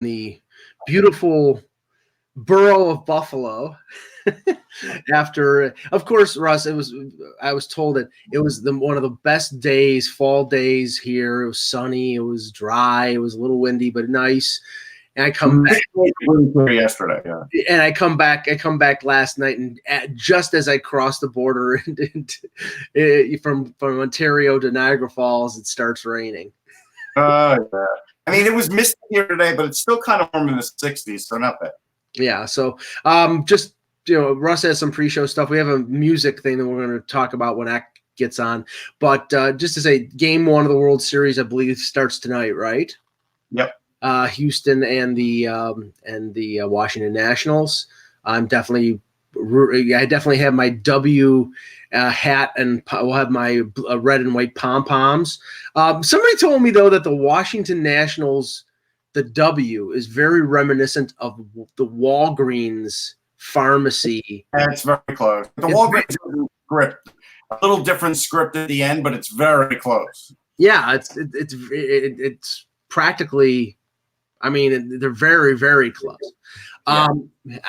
the beautiful borough of Buffalo. After, of course, Russ, I was told that it was one of the best days, fall days here. It was sunny, it was dry, it was a little windy, but nice. And I come back yesterday, yeah. And I come back last night, and just as I crossed the border from Ontario to Niagara Falls, it starts raining. Yeah. I mean, it was misty here today, but it's still kind of warm in the 60s, so not bad. Yeah. So, just Russ has some pre-show stuff. We have a music thing that we're going to talk about when that gets on. But just to say, Game 1 of the World Series, I believe, starts tonight, right? Yep. Houston and the Washington Nationals. I definitely have my W hat, and we'll have my red and white pom poms. Somebody told me though that the Washington Nationals, the W is very reminiscent of the Walgreens pharmacy. And it's very close. The Walgreens script, a little different script at the end, but it's very close. Yeah, it's practically. I mean, they're very, very close. Yeah.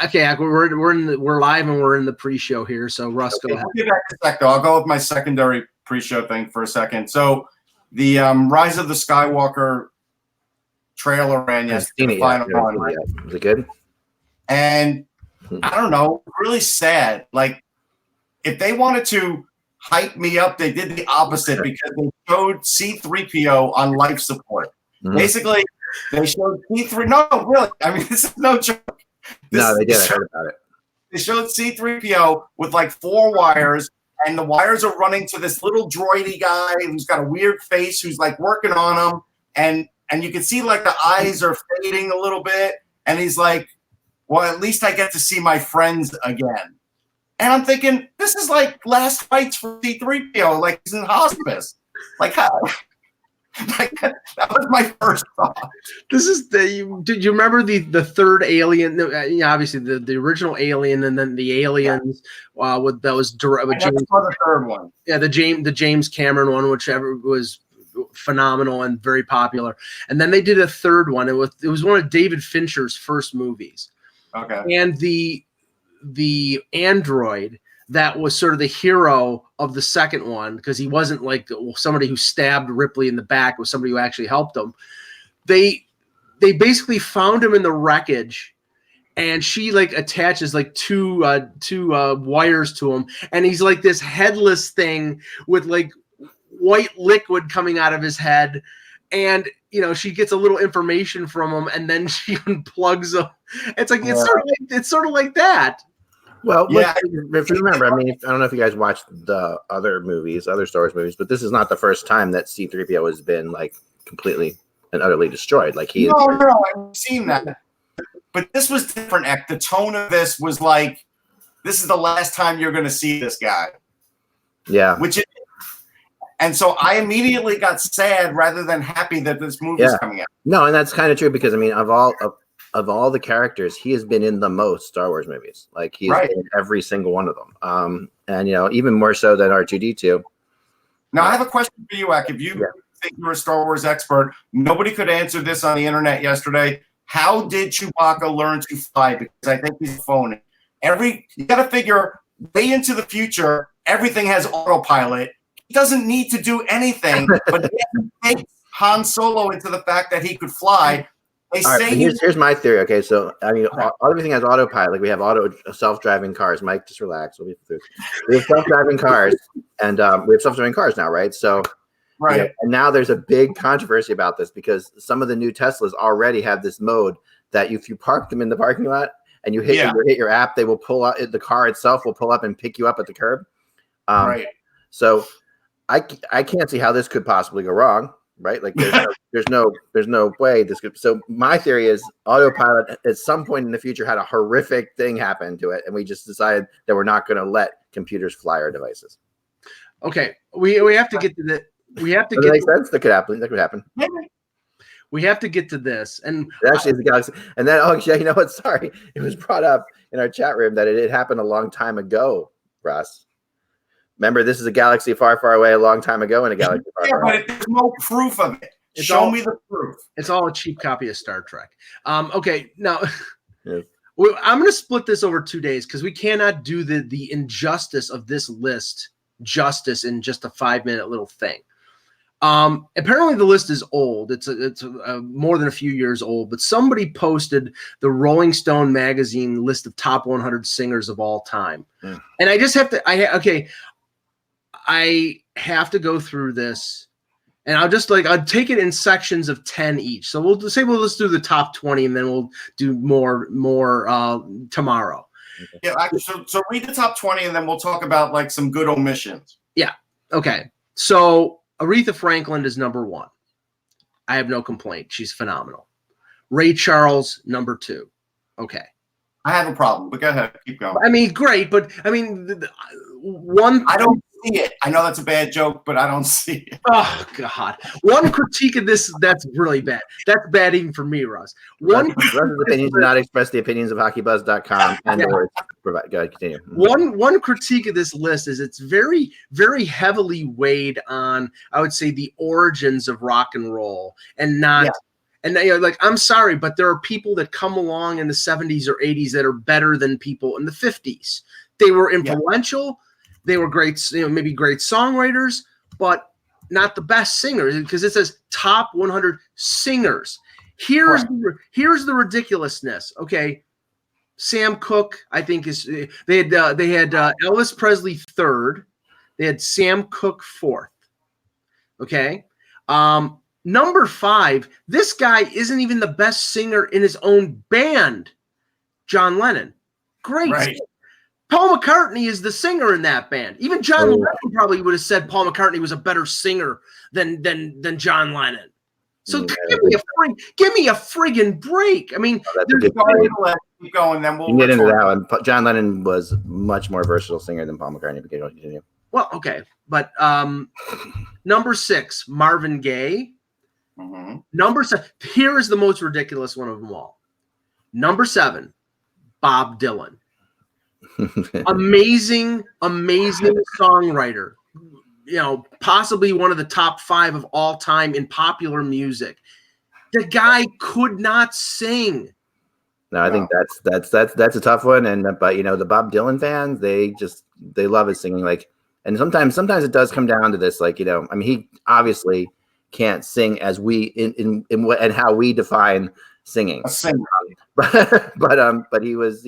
Okay, we're live and we're in the pre-show here. So Russ, go ahead. I'll give that a sec, though. I'll go with my secondary pre-show thing for a second. So the Rise of the Skywalker trailer ran yesterday. Final one, right? Was it good? And I don't know, really sad. Like, if they wanted to hype me up, they did the opposite because they showed C-3PO on life support. Mm-hmm. Basically, they showed C-3. No, really. I mean, this is no joke. No, they did. I heard about it. They showed C-3PO with like 4 wires, and the wires are running to this little droidy guy who's got a weird face, who's like working on them, and you can see like the eyes are fading a little bit, and he's like, well, at least I get to see my friends again. And I'm thinking, this is like last fights for C-3PO, like he's in hospice. Like how? Like, that was my first thought. This is did you remember the third Alien? Obviously the original Alien, and then the Aliens. Yeah. That was the third one. Yeah, the James Cameron one, whichever was phenomenal and very popular. And then they did a third one. It was one of David Fincher's first movies. Okay. And the android that was sort of the hero of the second one, because he wasn't like somebody who stabbed Ripley in the back, it was somebody who actually helped him. They basically found him in the wreckage, and she like attaches like two wires to him, and he's like this headless thing with like white liquid coming out of his head, and she gets a little information from him, and then she unplugs him. It's like it's sort of like that. Well, yeah. If you remember, I mean, I don't know if you guys watched the other Star Wars movies, but this is not the first time that C-3PO has been like completely and utterly destroyed. Like No, I've seen that, but this was different. The tone of this was like, this is the last time you're going to see this guy. Yeah. And so I immediately got sad rather than happy that this movie is coming out. No, and that's kind of true because I mean, of all the characters, he has been in the most Star Wars movies. Like he's been in every single one of them. And even more so than R2-D2. Now I have a question for you, Ak. If you think you're a Star Wars expert, nobody could answer this on the internet yesterday. How did Chewbacca learn to fly? Because I think he's a phone. You got to figure way into the future, everything has autopilot. He doesn't need to do anything, but he takes Han Solo into the fact that he could fly. Here's my theory. Okay, so I mean, everything has autopilot. Like we have self-driving cars. Mike, just relax. We have self-driving cars, and we have self-driving cars now, right? So, and now there's a big controversy about this because some of the new Teslas already have this mode that if you park them in the parking lot and you hit your app, they will pull out. The car itself will pull up and pick you up at the curb. So, I can't see how this could possibly go wrong. Right, like there's no way this could. So my theory is autopilot at some point in the future had a horrific thing happen to it, and we just decided that we're not going to let computers fly our devices. Okay, we have to get to the. We have to get. That makes sense. That could happen. That could happen. We have to get to this, and it actually is a galaxy. And then, you know what? Sorry, it was brought up in our chat room that it happened a long time ago, Russ. Remember, this is a galaxy far, far away, a long time ago in a galaxy far, far away. But there's no proof of it. Show me the proof. It's all a cheap copy of Star Trek. Okay, now Yes. I'm going to split this over 2 days because we cannot do the injustice of this list justice in just a 5-minute little thing. Apparently the list is old. It's more than a few years old, but somebody posted the Rolling Stone magazine list of top 100 singers of all time. And I just have to, I have to go through this, and I'll take it in sections of 10 each. So let's do the top 20 and then we'll do more tomorrow. Yeah. Actually, so read the top 20 and then we'll talk about like some good omissions. Yeah. Okay. So Aretha Franklin is number 1. I have no complaint. She's phenomenal. Ray Charles, number 2. Okay. I have a problem, but go ahead. Keep going. I mean, great, but I mean, one. I don't see it. I know that's a bad joke, but I don't see it. Oh, God. One critique of this, that's really bad. That's bad even for me, Russ. Russ's opinions do not express the opinions of HockeyBuzz.com. And go ahead, continue. One critique of this list is it's very, very heavily weighed on, I would say, the origins of rock and roll and not. Yeah. And like, I'm sorry, but there are people that come along in the 70s or 80s that are better than people in the 50s. They were influential. Yeah. They were great, maybe great songwriters, but not the best singers because it says top 100 singers. Here's the ridiculousness. Okay, Sam Cooke, I think they had Elvis Presley 3rd. They had Sam Cooke 4th. Okay. Number 5, this guy isn't even the best singer in his own band, John Lennon. Great. Right. Paul McCartney is the singer in that band. Even John Lennon probably would have said Paul McCartney was a better singer than John Lennon. So give me a friggin' break. I mean, keep going, then we'll get into that one. John Lennon was much more versatile singer than Paul McCartney. Continue. Well, okay, but number 6, Marvin Gaye. Mm-hmm. Number 7. Here is the most ridiculous one of them all. Number 7, Bob Dylan. amazing songwriter. Possibly one of the top 5 of all time in popular music. The guy could not sing. No, I think that's a tough one. But the Bob Dylan fans, they love his singing. And sometimes it does come down to this. He obviously can't sing as we in what and how we define singing. A singer. But he was,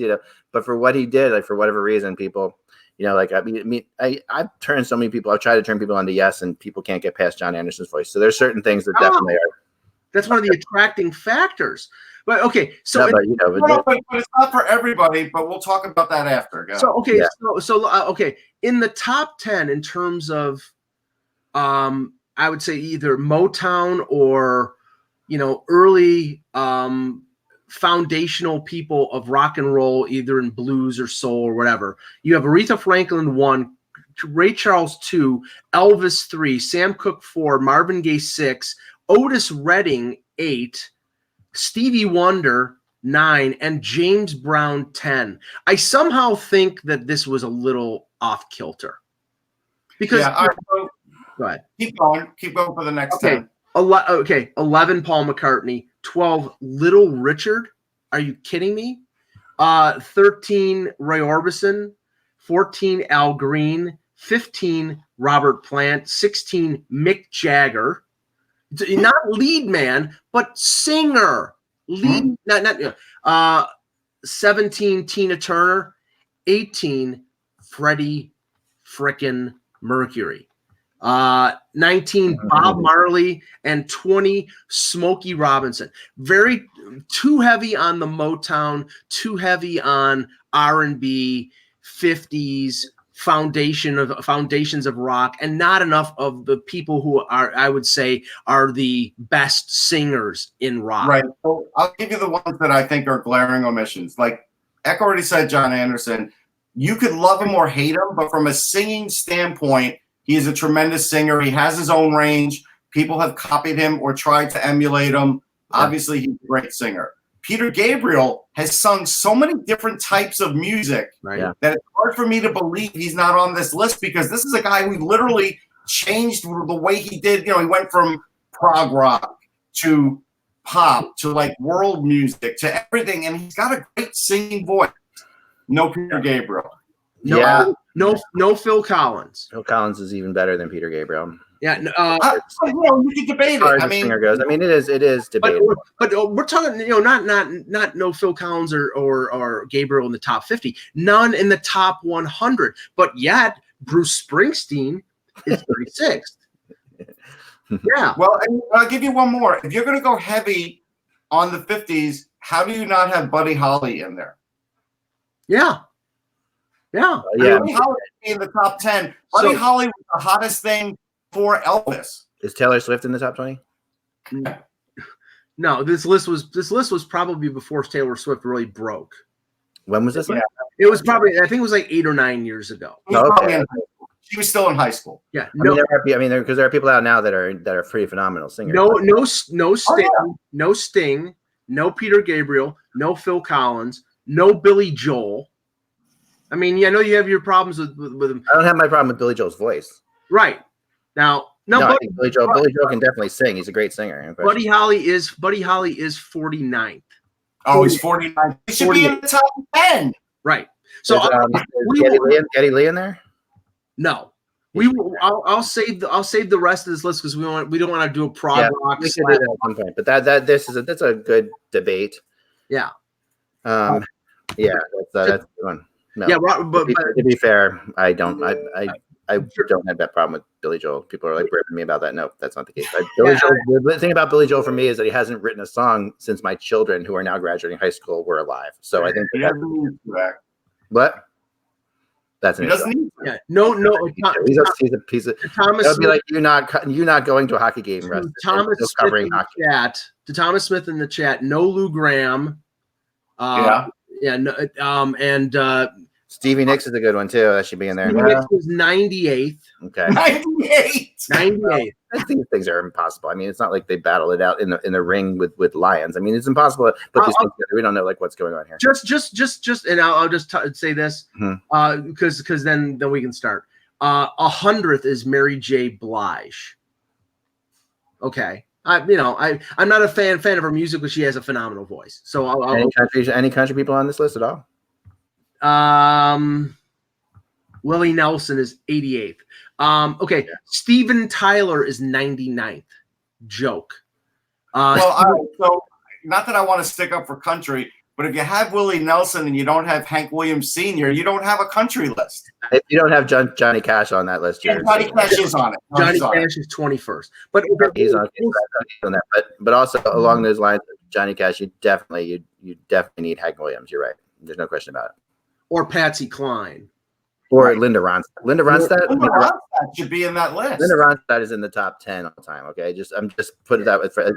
but for what he did, for whatever reason, people, I've turned so many people. I've tried to turn people onto Yes, and people can't get past John Anderson's voice. So there's certain things that definitely are. That's one of the attracting factors. But okay, so but it's not for everybody. But we'll talk about that after. Okay, in the top 10 in terms of, I would say either Motown or early foundational people of rock and roll, either in blues or soul or whatever. You have Aretha Franklin 1, Ray Charles 2, Elvis 3, Sam Cooke 4, Marvin Gaye 6, Otis Redding 8, Stevie Wonder 9, and James Brown 10. I somehow think that this was a little off kilter. Because go ahead. Keep going for the next 10. 11 Paul McCartney, 12 Little Richard. Are you kidding me? 13 Roy Orbison, 14 Al Green, 15 Robert Plant, 16 Mick Jagger. Not lead man, but singer. Lead, not 17 Tina Turner, 18 Freddie frickin' Mercury. 19 Bob Marley, and 20 Smokey Robinson. Very too heavy on the Motown, too heavy on R&B, 50s foundations of rock, and not enough of the people who are, I would say, are the best singers in rock. Right. So I'll give you the ones that I think are glaring omissions. Like Eck already said, John Anderson. You could love him or hate him, but from a singing standpoint, he is a tremendous singer. He has his own range. People have copied him or tried to emulate him. Obviously, he's a great singer. Peter Gabriel has sung so many different types of music that it's hard for me to believe he's not on this list, because this is a guy who literally changed the way he did. He went from prog rock to pop, to like world music, to everything, and he's got a great singing voice. No Peter Gabriel. No Phil Collins. Phil Collins is even better than Peter Gabriel. Yeah, you can debate it. I mean, singer goes. I mean, it is debatable. But we're talking, not no Phil Collins or Gabriel in the top 50. None in the top 100. But yet Bruce Springsteen is 36th. Yeah. Well, I'll give you one more. If you're going to go heavy on the 50s, how do you not have Buddy Holly in there? Yeah. Buddy Holly in the top 10. Buddy Holly was the hottest thing for Elvis. Is Taylor Swift in the top 20? No, this list was probably before Taylor Swift really broke. When was this? Yeah. It was probably, I think it was like 8 or 9 years ago. Okay. She was still in high school. Yeah. Because there are people out now that are pretty phenomenal singers. No Sting, no Peter Gabriel, no Phil Collins, no Billy Joel. I mean, I know you have your problems with him. I don't have my problem with Billy Joel's voice. Right. Now, I think Billy Joel can definitely sing. He's a great singer. Buddy Holly is 49th. Oh, he's 49. He should be in the top 10. Right. So Geddy Lee in there? No. I'll save the rest of this list because we don't want to do a prog rock. We can do that at some point, but that's a good debate. Yeah. That's a good one. No. Yeah, but to be fair, I don't have that problem with Billy Joel. People are like ripping me about that. No, that's not the case. The thing about Billy Joel for me is that he hasn't written a song since my children, who are now graduating high school, were alive. So I think what? That's an issue. Yeah. No. He's a piece of. Thomas. That would be like you not going to a hockey game. Thomas Smith in the chat. To Thomas Smith in the chat. No Lou Gramm. Stevie Nicks is a good one too. That should be in there. Stevie Nicks was 98th. Okay. 98. I think things are impossible. I mean, it's not like they battle it out in the ring with lions. I mean, it's impossible to put these things together. We don't know what's going on here. Just, and I'll just say this because then we can start. 100th is Mary J. Blige. Okay. I'm not a fan of her music, but she has a phenomenal voice. So any country people on this list at all? Willie Nelson is 88th. Okay, Steven Tyler is 99th. Joke. So not that I want to stick up for country, but if you have Willie Nelson and you don't have Hank Williams Sr., you don't have a country list. If you don't have Johnny Cash on that list, Johnny Cash is on it. Johnny Cash is 21st. But he's on that. But also along those lines, Johnny Cash, you definitely need Hank Williams. You're right. There's no question about it. Or Patsy Cline. Or Linda Ronstadt. Linda Ronstadt should be in that list. Linda Ronstadt is in the top 10 all the time. Okay, I'm just putting that with. I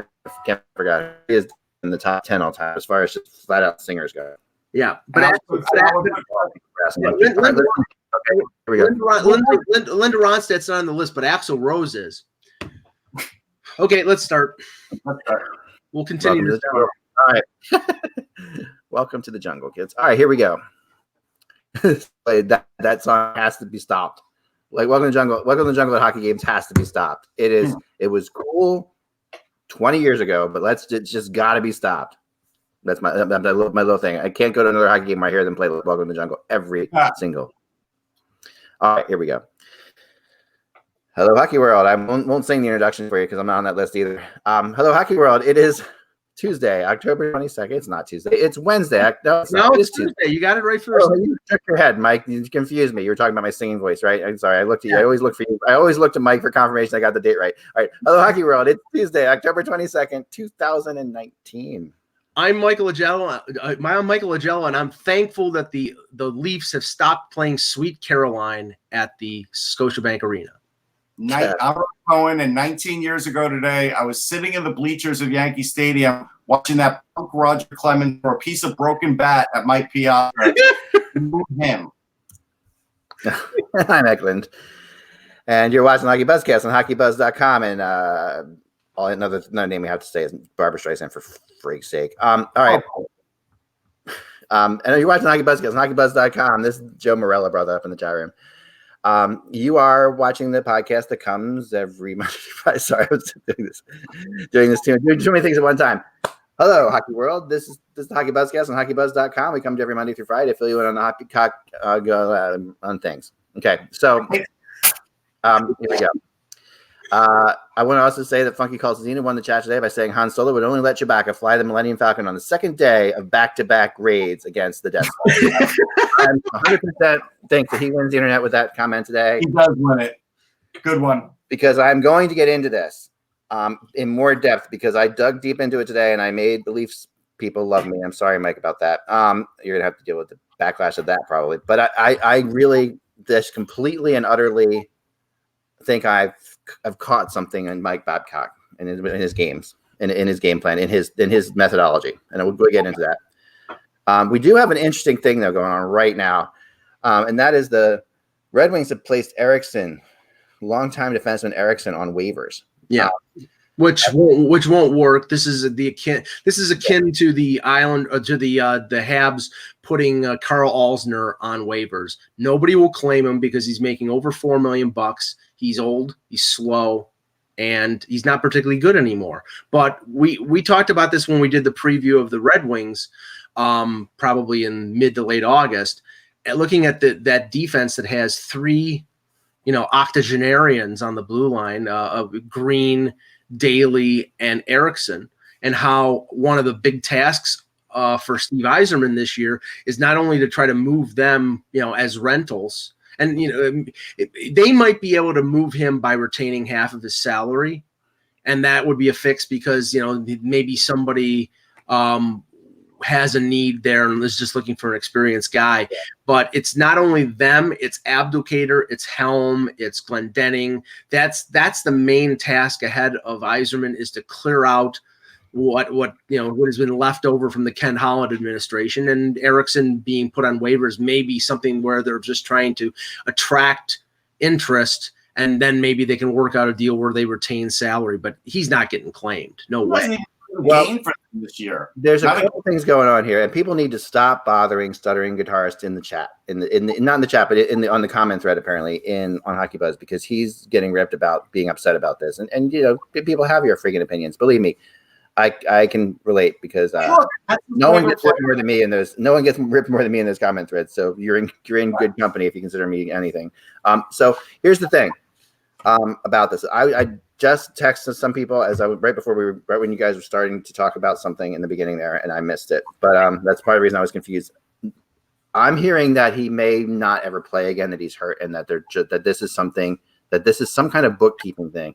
can't forget. She is in the top 10 all time as far as just flat out singers go. Yeah, Linda Ronstadt's not on the list, but Axl Rose is. Okay, let's start. We'll continue this. All right. Welcome to the jungle, kids. All right, here we go. that song has to be stopped. Like Welcome to the Jungle at hockey games has to be stopped. It was cool 20 years ago, but it's just got to be stopped. That's my little thing. I can't go to another hockey game where I hear them play Welcome to the Jungle every single. All right, here we go. Hello, Hockey World. I won't sing the introduction for you because I'm not on that list either. Hello, Hockey World. It is Tuesday, October 22nd. It's not Tuesday. It's Wednesday. No, it's Tuesday. You got it right first. You shook your head, Mike. You confused me. You were talking about my singing voice, right? I'm sorry. I looked at you. I always look for you. I always look to Mike for confirmation I got the date right. All right. Hello, Hockey World. It's Tuesday, October 22nd, 2019. I'm Michael Agello. I'm Michael Agello, and I'm thankful that the Leafs have stopped playing Sweet Caroline at the Scotiabank Arena. I was going, and 19 years ago today, I was sitting in the bleachers of Yankee Stadium watching that punk Roger Clemens for a piece of broken bat at Mike Piazza. Him. I'm Eklund. And you're watching HockeyBuzzcast on HockeyBuzz.com. And another name we have to say is Barbara Streisand, for freak's sake. All right. And you're watching HockeyBuzzcast on HockeyBuzz.com. This is Joe Morella brought that up in the chat room. You are watching the podcast that comes every Monday. Sorry, I was doing too many things at one time. Hello, Hockey World. This is the Hockey Buzzcast on HockeyBuzz.com. We come to every Monday through Friday to fill you in on the hockey on things. Okay, so here we go. I want to also say that Funky Calls Zena won the chat today by saying Han Solo would only let Chewbacca fly the Millennium Falcon on the second day of back-to-back raids against the Death Star. I'm 100% think that he wins the internet with that comment today. He does win it. Good one. Because I'm going to get into this in more depth because I dug deep into it today and I made beliefs people love me. I'm sorry, Mike, about that. You're going to have to deal with the backlash of that probably. But I really just completely and utterly think I've caught something in Mike Babcock in his games, in his game plan, in his methodology. And we'll get into that. We do have an interesting thing, though, going on right now. And that is the Red Wings have placed Eriksson, longtime defenseman Eriksson, on waivers. Yeah, which won't work. This is akin to the Island to the Habs putting Carl Alsner on waivers. Nobody will claim him because he's making over $4 million. He's old, he's slow, and he's not particularly good anymore. But we talked about this when we did the preview of the Red Wings, probably in mid to late August. Looking at that defense that has three, octogenarians on the blue line, Green, Daly, and Eriksson, and how one of the big tasks for Steve Yzerman this year is not only to try to move them, as rentals, and they might be able to move him by retaining half of his salary, and that would be a fix because maybe somebody has a need there and is just looking for an experienced guy. But it's not only them, it's Abdelkader, it's Helm, it's Glendening. That's the main task ahead of Yzerman, is to clear out what has been left over from the Ken Holland administration. And Eriksson being put on waivers may be something where they're just trying to attract interest, and then maybe they can work out a deal where they retain salary, but he's not getting claimed. No way. Game for them this year. There's a couple things going on here, and people need to stop bothering Stuttering Guitarist in the chat, not in the chat, but on the comment thread apparently on Hockey Buzz, because he's getting ripped about being upset about this, and people have your freaking opinions. Believe me, I can relate because no one gets ripped more than me in those. No one gets ripped more than me in those comment threads. So you're in good company if you consider me anything. So here's the thing about this. I just texted some people right when you guys were starting to talk about something in the beginning there, and I missed it. But that's part of the reason I was confused. I'm hearing that he may not ever play again, that he's hurt, and that this is some kind of bookkeeping thing.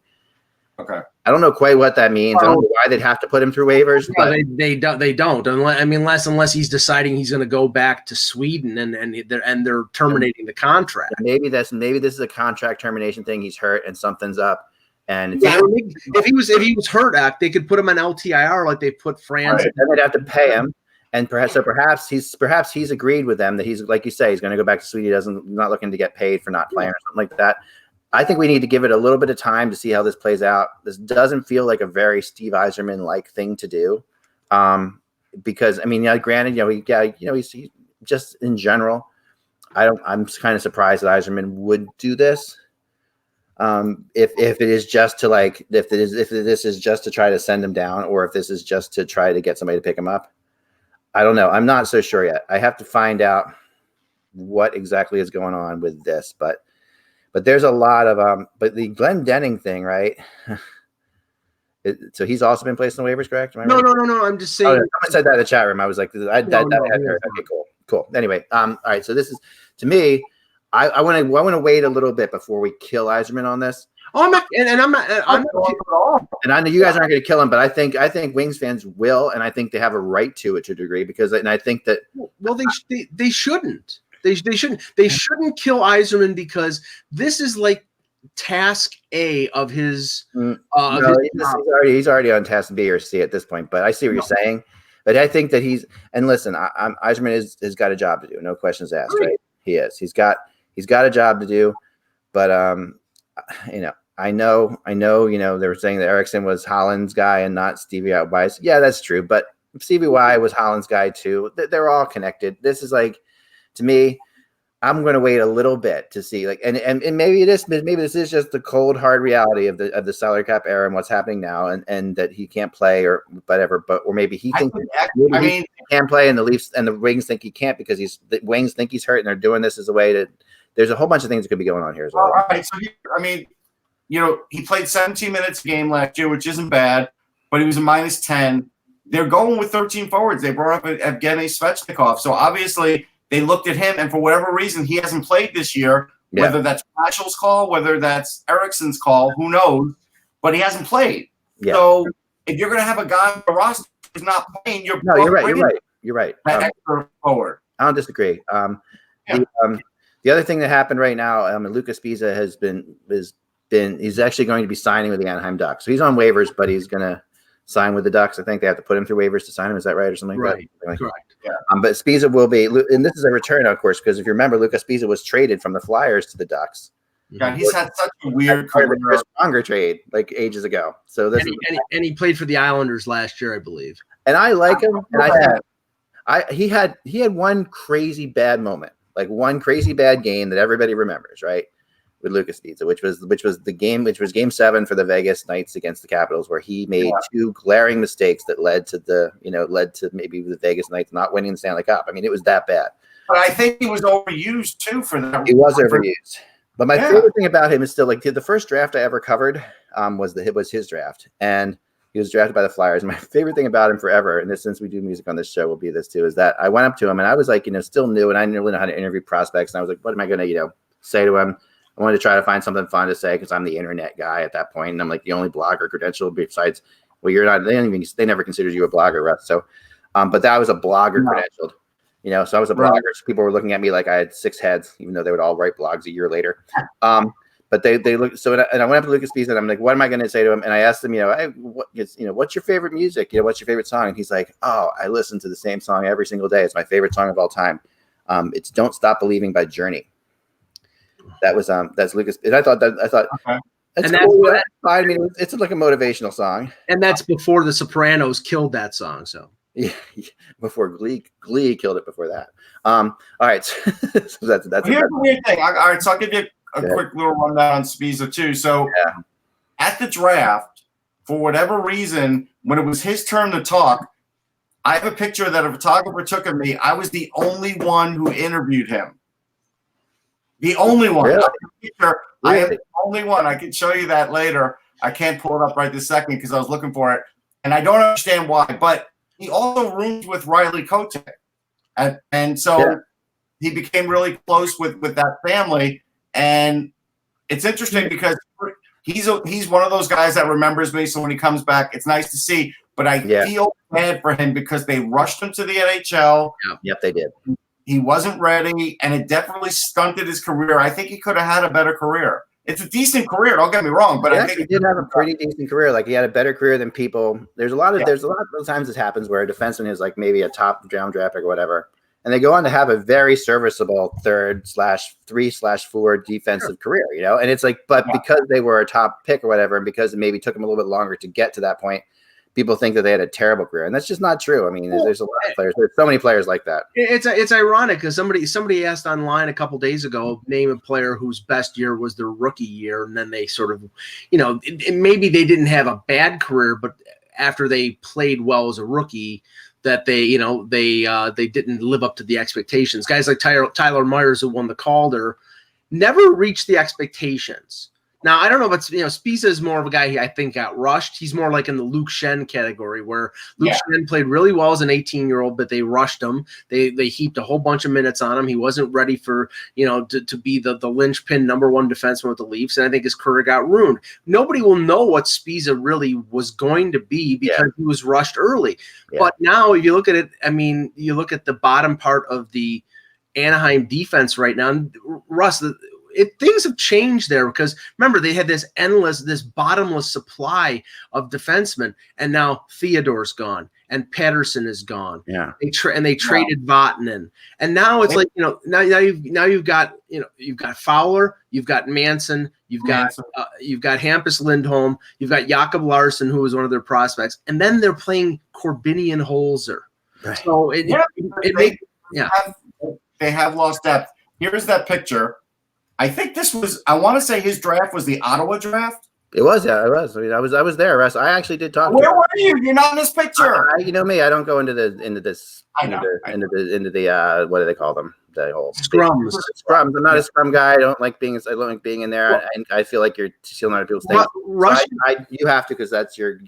Okay. I don't know quite what that means. I don't know why they'd have to put him through waivers. No, but they don't. Unless he's deciding he's going to go back to Sweden and they're terminating the contract. Maybe this is a contract termination thing. He's hurt and something's up. And if he was hurt, they could put him on LTIR like they put France. Right. Then they'd have to pay him, and perhaps he's agreed with them that he's, like you say, he's going to go back to Sweden. Not looking to get paid for not playing or something like that. I think we need to give it a little bit of time to see how this plays out. This doesn't feel like a very Steve Yzerman-like thing to do, because granted, he's just in general. I'm kind of surprised that Yzerman would do this. If it is just to if this is just to try to send him down, or if this is just to try to get somebody to pick him up, I don't know. I'm not so sure yet. I have to find out what exactly is going on with this, but there's a lot of but the Glendening thing, right? So he's also been placed on waivers, correct? No. I'm just saying. Someone said that in the chat room. I was like, okay, cool. Anyway, all right. So this is, to me, I want to wait a little bit before we kill Yzerman on this. Oh, I'm not, and I know you guys aren't going to kill him, but I think Wings fans will, and I think they have a right to it to a degree, and I think that they shouldn't. They shouldn't kill Yzerman, because this is like task A of his. He's already on task B or C at this point. But I see what you're saying. But I think that listen, Yzerman has got a job to do. No questions asked, right? He is. He's got a job to do. But I know. They were saying that Eriksson was Holland's guy and not Stevie Weiss. Yeah, that's true. But Stevie Y was Holland's guy too. They're all connected. This is like, to me, I'm going to wait a little bit to see, like, and maybe this is just the cold hard reality of the salary cap era and what's happening now, and that he can't play or whatever, or maybe he thinks he can play, and the Leafs and the Wings think he can't because the Wings think he's hurt, and they're doing this as a way to. There's a whole bunch of things that could be going on here as well. All right, so he played 17 minutes a game last year, which isn't bad, but he was a -10. They're going with 13 forwards. They brought up Evgeny Svechnikov, so obviously. They looked at him, and for whatever reason, he hasn't played this year, whether that's Marshall's call, whether that's Ericsson's call, who knows, but he hasn't played. Yeah. So if you're going to have a guy on the roster who's not playing, you're right. That extra forward. I don't disagree. The other thing that happened right now, Lucas Pisa he's actually going to be signing with the Anaheim Ducks. So he's on waivers, but he's going to sign with the Ducks. I think they have to put him through waivers to sign him. Is that right, or something like that? Right. Correct. Yeah. But Spiza will be, and this is a return, of course, because if you remember, Lucas Spiza was traded from the Flyers to the Ducks. Yeah, he's had such a weird career. Chris Pronger trade like ages ago. So this and he played for the Islanders last year, I believe. And I like him. And he had one crazy bad moment, like one crazy bad game that everybody remembers, right? With Lucas Pizza, which was game 7 for the Vegas Knights against the Capitals, where he made two glaring mistakes that led to maybe the Vegas Knights not winning the Stanley Cup. I mean, it was that bad. But I think he was overused too for that. He was overused. But my favorite thing about him is still, like, the first draft I ever covered was his draft, and he was drafted by the Flyers. And my favorite thing about him forever, and this, since we do music on this show, will be this too, is that I went up to him and I was like, still new, and I didn't really know how to interview prospects, and I was like, what am I going to say to him? I wanted to try to find something fun to say because I'm the internet guy at that point, and I'm like the only blogger credential besides. Well, you're not. They never considered you a blogger, Russ. So, but that was a blogger credentialed. So I was a blogger. So people were looking at me like I had 6 heads, even though they would all write blogs a year later. But they looked. So and I went up to Lucas Pisa and I'm like, what am I going to say to him? And I asked him, what's your favorite music? What's your favorite song? And he's like, oh, I listen to the same song every single day. It's my favorite song of all time. It's "Don't Stop Believing" by Journey. That's Lucas. And I thought okay. That's cool. That's fine. I mean, it's like a motivational song. And that's before the Sopranos killed that song. So yeah, before Glee killed it before that. All right. So that's here's the weird thing. All right, so I'll give you a quick little rundown on Spiza too. So at the draft, for whatever reason, when it was his turn to talk, I have a picture that a photographer took of me. I was the only one who interviewed him. The only one. Really? I am the only one. I can show you that later. I can't pull it up right this second because I was looking for it. And I don't understand why. But he also roomed with Riley Kotek. And so he became really close with that family. And it's interesting because he's one of those guys that remembers me. So when he comes back, it's nice to see. But I feel bad for him because they rushed him to the NHL. Yep, they did. He wasn't ready, and it definitely stunted his career. I think he could have had a better career. It's a decent career, don't get me wrong, but I think he did have a pretty decent career. Like, he had a better career than people. There's a lot of times this happens where a defenseman is like maybe a top round draft pick or whatever, and they go on to have a very serviceable 3/3/4 defensive career, And it's like, but because they were a top pick or whatever, and because it maybe took them a little bit longer to get to that point, people think that they had a terrible career, and that's just not true. I mean, there's a lot of players. There's so many players like that. It's ironic because somebody asked online a couple days ago, name a player whose best year was their rookie year, and then they sort of, maybe they didn't have a bad career, but after they played well as a rookie, that they didn't live up to the expectations. Guys like Tyler Myers, who won the Calder, never reached the expectations. Now, I don't know if it's, Spiza is more of a guy I think got rushed. He's more like in the Luke Shen category, where Luke Shen played really well as an 18-year-old, but they rushed him. They heaped a whole bunch of minutes on him. He wasn't ready for, to be the linchpin #1 defenseman with the Leafs, and I think his career got ruined. Nobody will know what Spiza really was going to be because he was rushed early. Yeah. But now, if you look at it, you look at the bottom part of the Anaheim defense right now, and Russ, things have changed there because remember they had this bottomless supply of defensemen, and now Theodore's gone and Patterson is gone. Yeah, they traded Vatanen, and now it's like now you've got Fowler, you've got Manson, you've got Hampus Lindholm, you've got Jakob Larsson, who was one of their prospects, and then they're playing Corbinian Holzer. Right. So they have lost depth. here's that picture. I think this was, I want to say his draft was the Ottawa draft. It was, yeah, it was. I mean, I was there, Russ. I actually did talk. Where were you? You're not in this picture. You know me. I don't go into this. I know. Into the what do they call them? The whole Scrums. Scrums. I'm not a scrum guy. I don't like being in there. And I feel like you're stealing other people's things. Russ, you have to, because that's your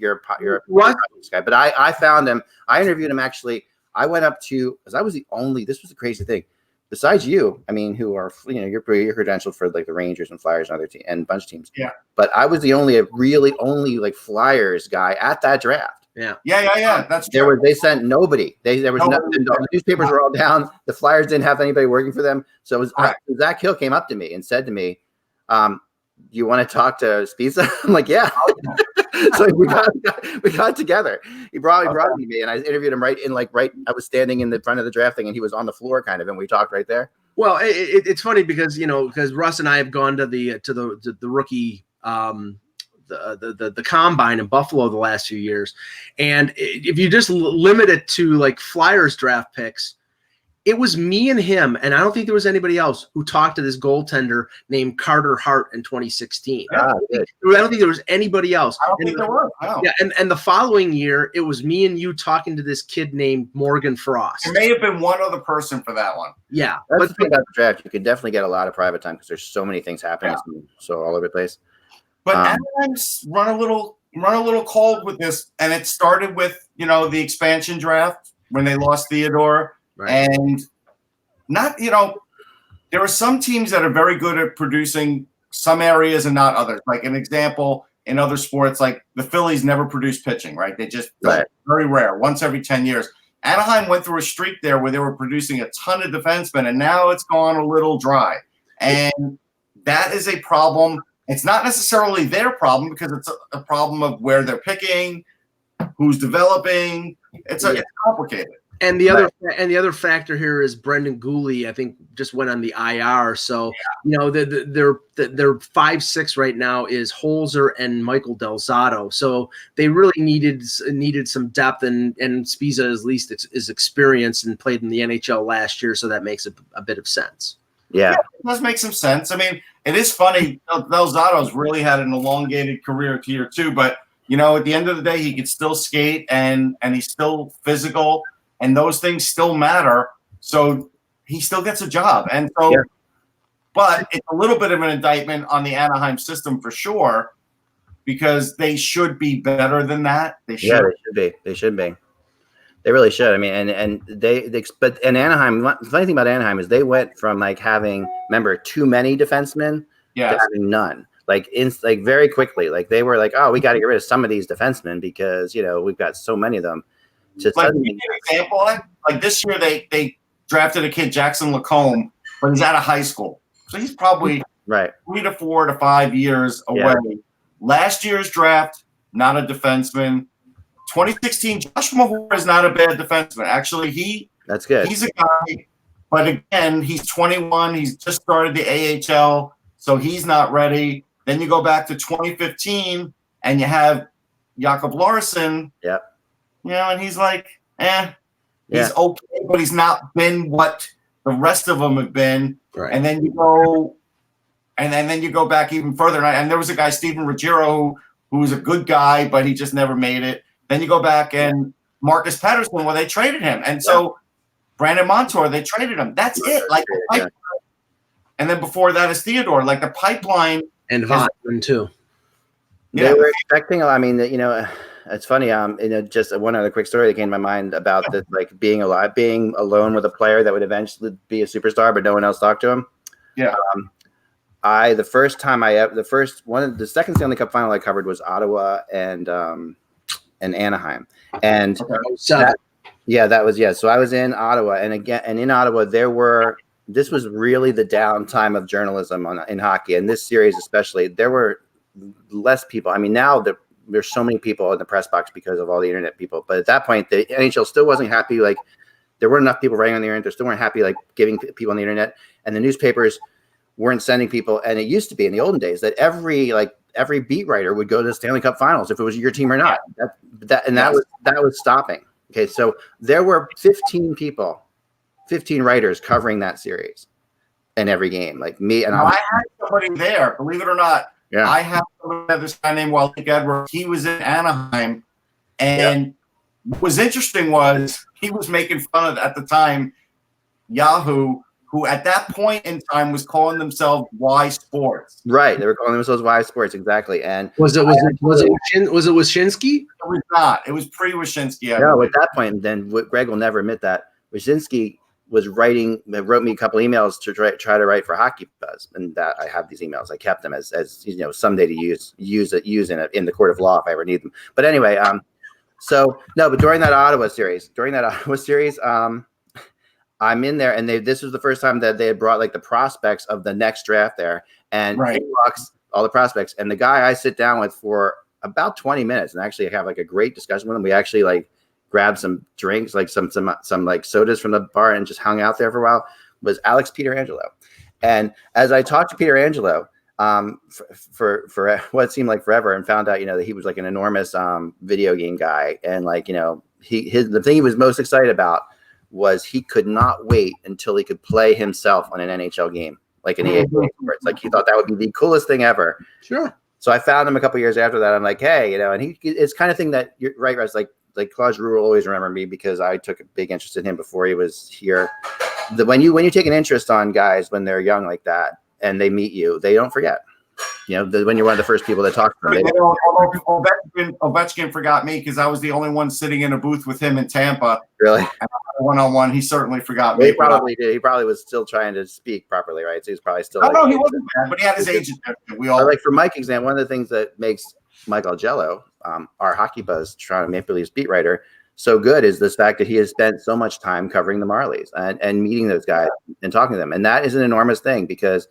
Russ guy. But I found him. I interviewed him actually. I went up to, because I was the only. This was the crazy thing. Besides you, I mean, who are, you're credentialed for like the Rangers and Flyers and other and a bunch of teams. Yeah. But I was the only like Flyers guy at that draft. Yeah. That's true. They sent nobody. There was nothing. The newspapers were all down. The Flyers didn't have anybody working for them. So it was Zach Hill came up to me and said to me, "You want to talk to Spiza?" I'm like, "Yeah." So we got together. He brought him to me, and I interviewed him right. I was standing in the front of the draft thing, and he was on the floor, kind of, and we talked right there. Well, it's funny because Russ and I have gone to the rookie the combine in Buffalo the last few years, and if you just limit it to like Flyers draft picks, it was me and him, and I don't think there was anybody else who talked to this goaltender named Carter Hart in 2016. I don't think there was anybody else. I don't think there was. Wow. Yeah, and the following year, it was me and you talking to this kid named Morgan Frost. There may have been one other person for that one. Yeah, that's the thing about the draft. You can definitely get a lot of private time because there's so many things happening, so all over the place. But Anaheim's run a little cold with this, and it started with the expansion draft when they lost Theodore. Right. And there are some teams that are very good at producing some areas and not others. Like an example in other sports, like the Phillies never produce pitching, right? They just very rare, once every 10 years. Anaheim went through a streak there where they were producing a ton of defensemen, and now it's gone a little dry. And that is a problem. It's not necessarily their problem because it's a problem of where they're picking, who's developing. It's complicated. And the other factor here is Brendan Gooley, I think, just went on the IR. So their 5-6 right now is Holzer and Michael Del Zotto. So they really needed some depth, and Spiza at least is experienced and played in the NHL last year, so that makes a bit of sense. Yeah, it does make some sense. I mean, it is funny. Del Zotto's really had an elongated career tier 2, but at the end of the day, he could still skate and he's still physical. And those things still matter, so he still gets a job. And so, but it's a little bit of an indictment on the Anaheim system for sure, because they should be better than that. They should. Yeah, they should be. They should be. They really should. I mean, but Anaheim. The funny thing about Anaheim is they went from like having, remember, too many defensemen to having none. Like very quickly. Like they were like, oh, we got to get rid of some of these defensemen because we've got so many of them. Like an example, like this year they drafted a kid, Jackson Lacombe, but he's out of high school, so he's probably 3 to 4 to 5 years away. Yeah. Last year's draft, not a defenseman. 2016, Josh Mahor is not a bad defenseman. Actually, that's good. He's a guy, but again, he's 21. He's just started the AHL, so he's not ready. Then you go back to 2015, and you have Jakob Larson. Yeah. And he's like, he's okay, but he's not been what the rest of them have been. Right. And then you go, then you go back even further. And there was a guy, Steven Ruggiero, who was a good guy, but he just never made it. Then you go back and Marcus Patterson, well, they traded him. And so Brandon Montour, they traded him. That's it. Like the pipeline. And then before that is Theodore. Like the pipeline. And Vaughn, too. They were expecting, it's funny. Just one other quick story that came to my mind about this, like being alone with a player that would eventually be a superstar, but no one else talked to him. Yeah. The second Stanley Cup final I covered was Ottawa and Anaheim, and So I was in Ottawa, and in Ottawa this was really the downtime of journalism in hockey, and this series especially. There were less people. I mean, now there's so many people in the press box because of all the internet people. But at that point, the NHL still wasn't happy. Like there weren't enough people writing on the internet. They still weren't happy, like giving people on the internet, and the newspapers weren't sending people. And it used to be in the olden days that every beat writer would go to the Stanley Cup Finals if it was your team or not. That was stopping. Okay, so there were 15 writers covering that series. in every game. Like me, and I had somebody there, believe it or not. Yeah. I have this guy named Wally Edwards. He was in Anaheim, and what was interesting was he was making fun of, at the time, Yahoo, who at that point in time was calling themselves Y Sports. Right, they were calling themselves Y Sports, exactly. And was it Wyshynski? It was not. It was pre-Wyshynski. No, at that point, then Greg will never admit that Wyshynski wrote me a couple emails to try to write for Hockey Buzz, and that I have these emails. I kept them as someday to use in the court of law if I ever need them. But anyway, but during that Ottawa series, I'm in there, and this was the first time that they had brought like the prospects of the next draft there, and all the prospects, and the guy I sit down with for about 20 minutes, and actually have like a great discussion with him. We actually like grabbed some drinks, like some like sodas from the bar, and just hung out there for a while, was Alex Pietrangelo. And as I talked to Pietrangelo for what seemed like forever, and found out, that he was like an enormous video game guy, and like, the thing he was most excited about was he could not wait until he could play himself on an NHL game, like an EA Sports. Like he thought that would be the coolest thing ever. Sure. So I found him a couple years after that. I'm like, hey, and it's kind of thing that you're right, Russ, like Claude Giroux will always remember me because I took a big interest in him before he was here. When you take an interest on guys when they're young like that and they meet you, they don't forget. When you're one of the first people that talk to them. Ovechkin forgot me because I was the only one sitting in a booth with him in Tampa. Really? One-on-one, he certainly forgot me. He probably did. He probably was still trying to speak properly, right? So he's probably still. No, he wasn't bad, but he had his agent. We all like for Mike exam. One of the things that makes Mike Algello, our Hockey Buzz Toronto Maple Leafs beat writer, so good is this fact that he has spent so much time covering the Marlies and meeting those guys and talking to them, and that is an enormous thing because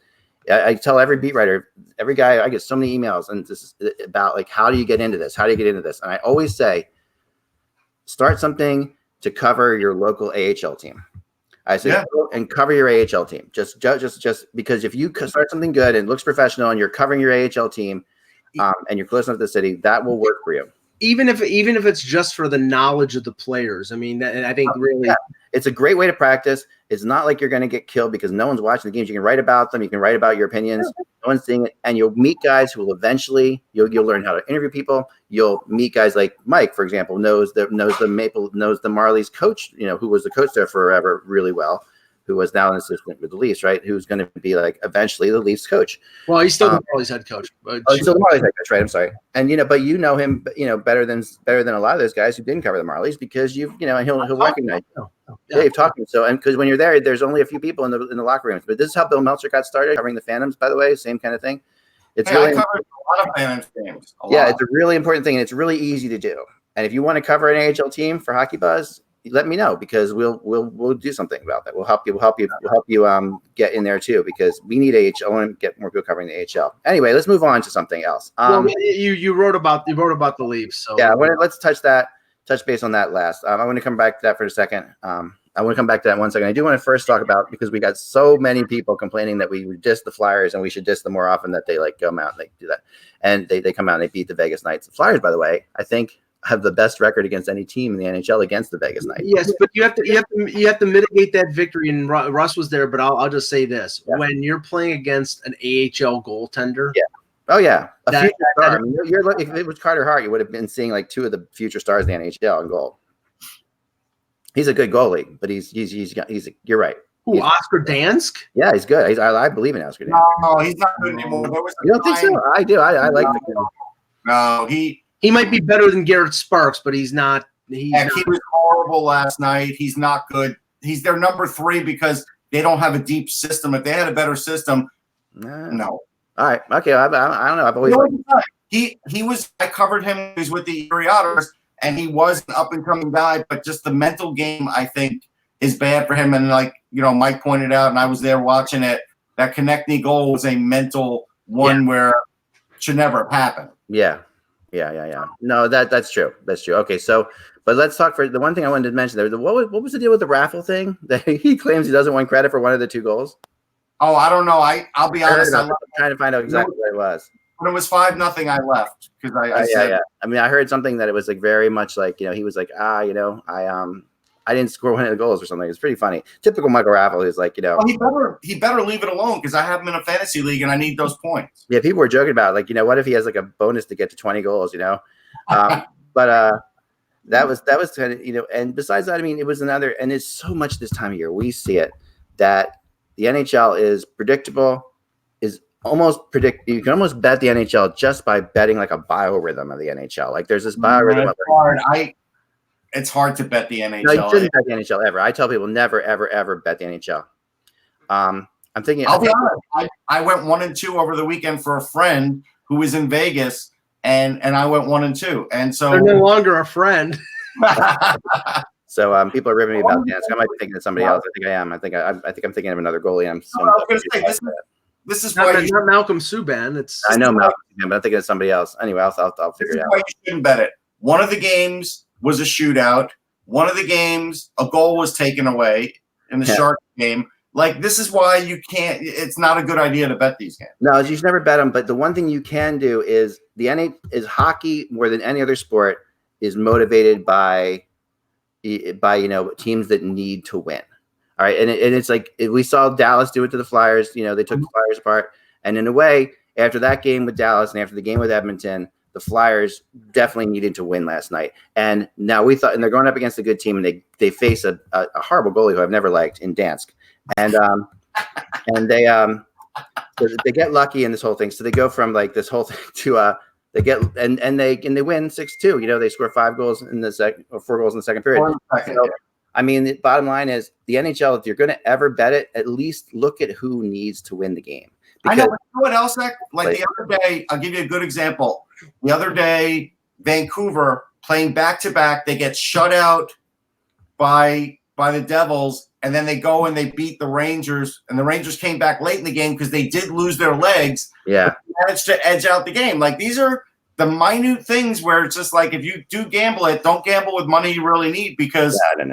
I tell every beat writer, every guy, I get so many emails and this is about like, how do you get into this? How do you get into this? And I always say, start something to cover your local AHL team. I say, go and cover your AHL team. Just because if you start something good and looks professional and you're covering your AHL team and you're close enough to the city, that will work for you. Even if it's just for the knowledge of the players. I mean, I think really it's a great way to practice. It's not like you're going to get killed because no one's watching the games. You can write about them. You can write about your opinions. No one's seeing it. And you'll meet guys who will eventually, you'll learn how to interview people. You'll meet guys like Mike, for example, knows the Marlies coach, who was the coach there forever really well, who was now an assistant with the Leafs, right? Who's going to be like eventually the Leafs coach. Well, he's still the Marlies head coach. He's still the Marlies head coach, right? I'm sorry. And but you know him, better than a lot of those guys who didn't cover the Marlies because and he'll recognize you. Yeah, you've talked to him. So, and because when you're there, there's only a few people in the locker rooms. But this is how Bill Meltzer got started covering the Phantoms, by the way, same kind of thing. It's really I covered a lot of Phantoms games. It's a really important thing, and it's really easy to do. And if you want to cover an AHL team for Hockey Buzz, let me know because we'll do something about that. We'll help you get in there too because we need AHL. I want to get more people covering the AHL. Anyway, let's move on to something else. You wrote about the Leafs. So yeah, let's touch base on that last. I want to come back to that for a second. I want to come back to that 1 second. I do want to first talk about because we got so many people complaining that we diss the Flyers and we should diss them more often that they like come out and they do that. And they come out and they beat the Vegas Knights. The Flyers, by the way, I think have the best record against any team in the NHL against the Vegas Knights. Yes, but you have to mitigate that victory. And Russ was there, but I'll just say this: when you're playing against an AHL goaltender, future star. If it was Carter Hart, you would have been seeing like two of the future stars of the NHL in goal. He's a good goalie, but he's you're right. Who, Oscar Dansk? Yeah, he's good. I believe in Oscar Dansk. No, he's not good anymore. You don't think so? I do. I like the guy. No, he might be better than Garrett Sparks, but he's not. He was horrible last night. He's not good. He's their number 3 because they don't have a deep system. If they had a better system, no. All right. Okay. I don't know. I've always he was. I covered him. He was with the Erie Otters, and he was an up and coming guy. But just the mental game, I think, is bad for him. And like Mike pointed out, and I was there watching it. That Konechny goal was a mental one where it should never have happened. Yeah. No, that's true. That's true. Okay, so but let's talk for the one thing I wanted to mention there. What was the deal with the raffle thing that he claims he doesn't want credit for one of the 2 goals? Oh, I don't know. I'll be honest. I'm trying to find out exactly what it was. When it was 5-0, I left because I said. I mean, I heard something that it was like very much like he was like I I didn't score one of the goals or something. It's pretty funny. Typical Michael Raffle is like, Well, he better leave it alone because I have him in a fantasy league and I need those points. Yeah, people were joking about like, what if he has like a bonus to get to 20 goals, but that was kind of, and besides that, I mean, it was another, and it's so much this time of year we see it that the NHL is predictable, is almost you can almost bet the NHL just by betting like a biorhythm of the NHL. Like there's this biorhythm. It's hard to bet the NHL. No, you shouldn't bet the NHL ever. I tell people never, ever, ever bet the NHL. I'm thinking. I'll be honest. I went 1-2 over the weekend for a friend who was in Vegas, and I went 1-2, and so they're no longer a friend. So people are ripping me about Dansk. I might be thinking of somebody else. I think I am. I think I'm thinking of another goalie. I was going to say this is not, why not Malcolm Subban. I know Malcolm Subban, but I'm thinking of somebody else. Anyway, I'll figure it out. Why you shouldn't bet it. One of the games was a shootout. One of the games, a goal was taken away in the Shark game. Like, this is why you can't – it's not a good idea to bet these games. No, you should never bet them. But the one thing you can do is hockey, more than any other sport, is motivated by teams that need to win. All right, and it's like we saw Dallas do it to the Flyers. They took the Flyers apart. And in a way, after that game with Dallas and after the game with Edmonton – the Flyers definitely needed to win last night. And now we thought, and they're going up against a good team, and they face a horrible goalie who I've never liked in Dansk. And they get lucky in this whole thing. So they go from like this whole thing to they get and they win 6-2. They score 5 goals in the second or 4 goals in the second period. So, I mean, the bottom line is the NHL, if you're going to ever bet it, at least look at who needs to win the game. Because, I know. But you know what else? Like the other day, I'll give you a good example. The other day, Vancouver playing back-to-back, they get shut out by the Devils, and then they go and they beat the Rangers, and the Rangers came back late in the game because they did lose their legs. Yeah. But they managed to edge out the game. Like, these are the minute things where it's just like, if you do gamble it, don't gamble with money you really need because no.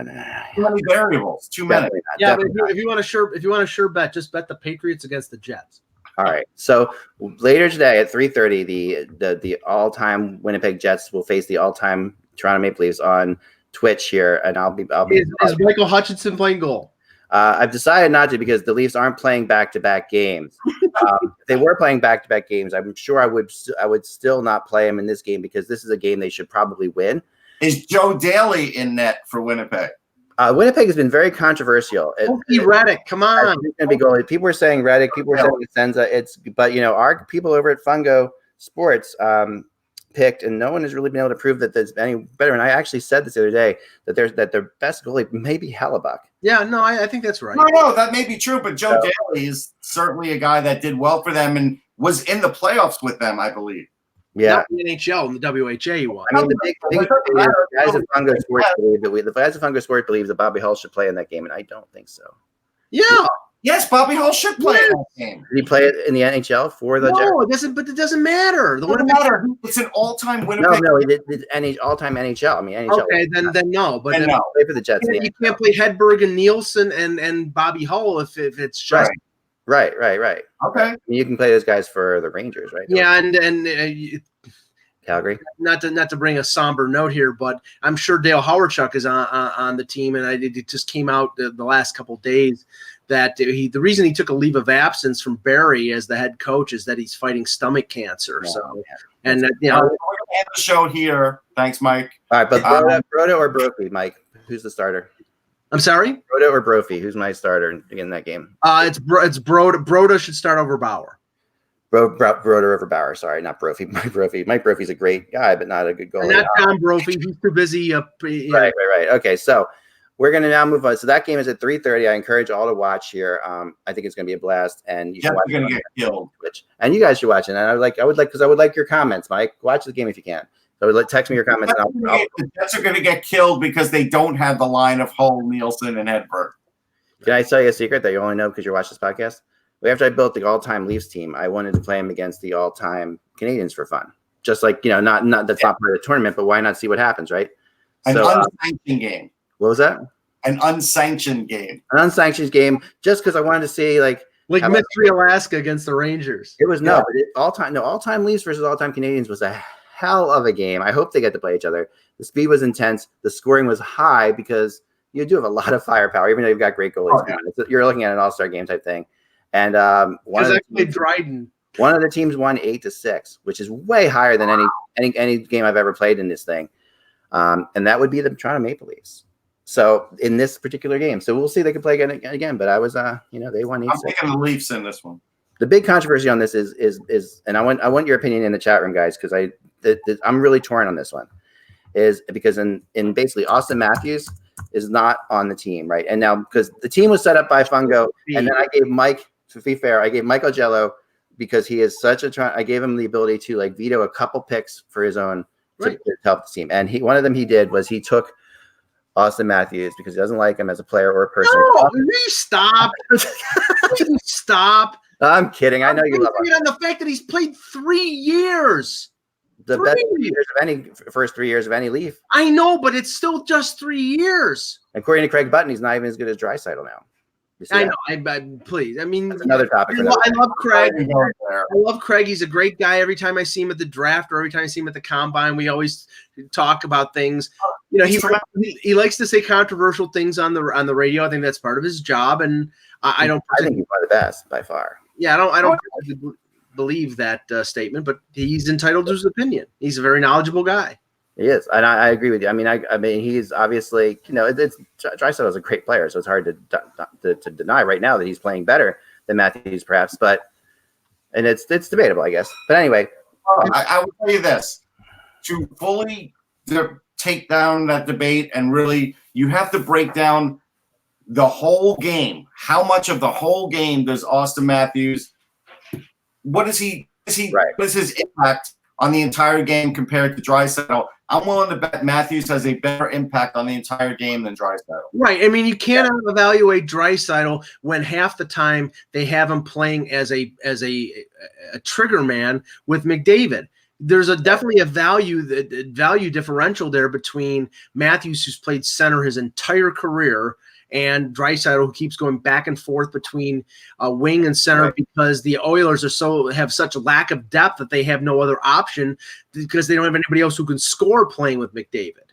Too many variables, too many. Yeah, but if you want a sure bet, just bet the Patriots against the Jets. All right. So later today at 3:30, the all-time Winnipeg Jets will face the all-time Toronto Maple Leafs on Twitch here, and I'll be. Is Michael Hutchinson playing goal? I've decided not to because the Leafs aren't playing back-to-back games. If they were playing back-to-back games, I'm sure I would still not play them in this game because this is a game they should probably win. Is Joe Daly in net for Winnipeg? Winnipeg has been very controversial. Reddick, come on. It's going to be goalie. People were saying Reddick. People were saying Senza. But our people over at Fungo Sports picked, and no one has really been able to prove that there's any better. And I actually said this the other day that their best goalie may be Hellebuck. Yeah, no, I think that's right. No, that may be true, but Joe Daly is certainly a guy that did well for them and was in the playoffs with them, I believe. Yeah, not in the NHL, in the WHA he was. I mean, the big guys at Fungo Sports believe that Bobby Hull should play in that game, and I don't think so. Yeah. Yes, Bobby Hull should play in that game. Did he play it in the NHL for the Jets? No, it doesn't. But it doesn't matter. It doesn't matter. It's an all-time Winnipeg. No, he did all-time NHL. I mean, NHL. Okay, then no. But then no. Play for the Jets. You can't play Hedberg and Nielsen and Bobby Hull if it's just right. Okay. I mean, you can play those guys for the Rangers, right? Yeah, and Calgary. Not to bring a somber note here, but I'm sure Dale Howardchuk is on the team, and it just came out the last couple of days that the reason he took a leave of absence from Barrie as the head coach is that he's fighting stomach cancer. Yeah. So, and we're going to end the show here. Thanks, Mike. All right, but Broda or Brophy, Mike? Who's the starter? I'm sorry? Broda or Brophy? Who's my starter in that game? It's Broda. Broda should start over Bauer. Broder over Bauer. Sorry, not Brophy. Mike Brophy. Mike Brophy's a great guy, but not a good goalie. Not Tom Brophy. He's too busy. Right. Okay, so we're going to now move on. So that game is at 3:30. I encourage all to watch here. I think it's going to be a blast, and you should watch going to get killed. And you guys should watch it. And I would like your comments, Mike. Watch the game if you can. So text me your comments. The Jets are going to get killed because they don't have the line of Hull, Nielsen, and Hedberg. Can I tell you a secret that you only know because you watch this podcast? After I built the all-time Leafs team, I wanted to play them against the all-time Canadians for fun. Just like, not that's not part of the tournament, but why not see what happens, right? An unsanctioned game. What was that? An unsanctioned game. An unsanctioned game, just because I wanted to see like Mystery Alaska against the Rangers. It was all-time Leafs versus all-time Canadians was a hell of a game. I hope they get to play each other. The speed was intense. The scoring was high because you do have a lot of firepower, even though you've got great goalies. You're looking at an all-star game type thing. And one of the teams won 8-6, which is way higher than any game I've ever played in this thing. And that would be the Toronto Maple Leafs. So in this particular game, so we'll see if they can play again. But I was, they won 8-6. I'm taking the Leafs in this one. The big controversy on this is, and I want your opinion in the chat room, guys, because I'm really torn on this one. Is because in basically Austin Matthews is not on the team, right? And now because the team was set up by Fungo, and then I gave Mike, to be fair, I gave Mike Ogello because he is such a. I gave him the ability to like veto a couple picks for his own to help the team, and one of them he did was he took Austin Matthews because he doesn't like him as a player or a person. No, stop. Stop. I'm kidding. I know you love him. On the fact that he's played 3 years. The best 3 years of any first 3 years of any Leaf. I know, but it's still just 3 years. According to Craig Button, he's not even as good as Draisaitl now. I know. Please. I mean, that's another topic. I love Craig. I love Craig. He's a great guy. Every time I see him at the draft or every time I see him at the combine, we always talk about things. He likes to say controversial things on the radio. I think that's part of his job, and I think he's one of the best by far. Yeah, I don't believe that statement, but he's entitled to his opinion. He's a very knowledgeable guy. He is, and I agree with you. I mean, he's obviously, it's Draisaitl is a great player, so it's hard to deny right now that he's playing better than Matthews, perhaps. And it's debatable, I guess. But anyway, I will tell you this: to fully take down that debate, and really, you have to break down the whole game. How much of the whole game does Austin Matthews? What is he? What is his impact on the entire game compared to Draisaitl? I'm willing to bet Matthews has a better impact on the entire game than Draisaitl. Right. I mean, you cannot evaluate Draisaitl when half the time they have him playing as a trigger man with McDavid. There's definitely a value differential there between Matthews, who's played center his entire career, and Draisaitl, who keeps going back and forth between wing and center because the Oilers have such a lack of depth that they have no other option because they don't have anybody else who can score playing with McDavid.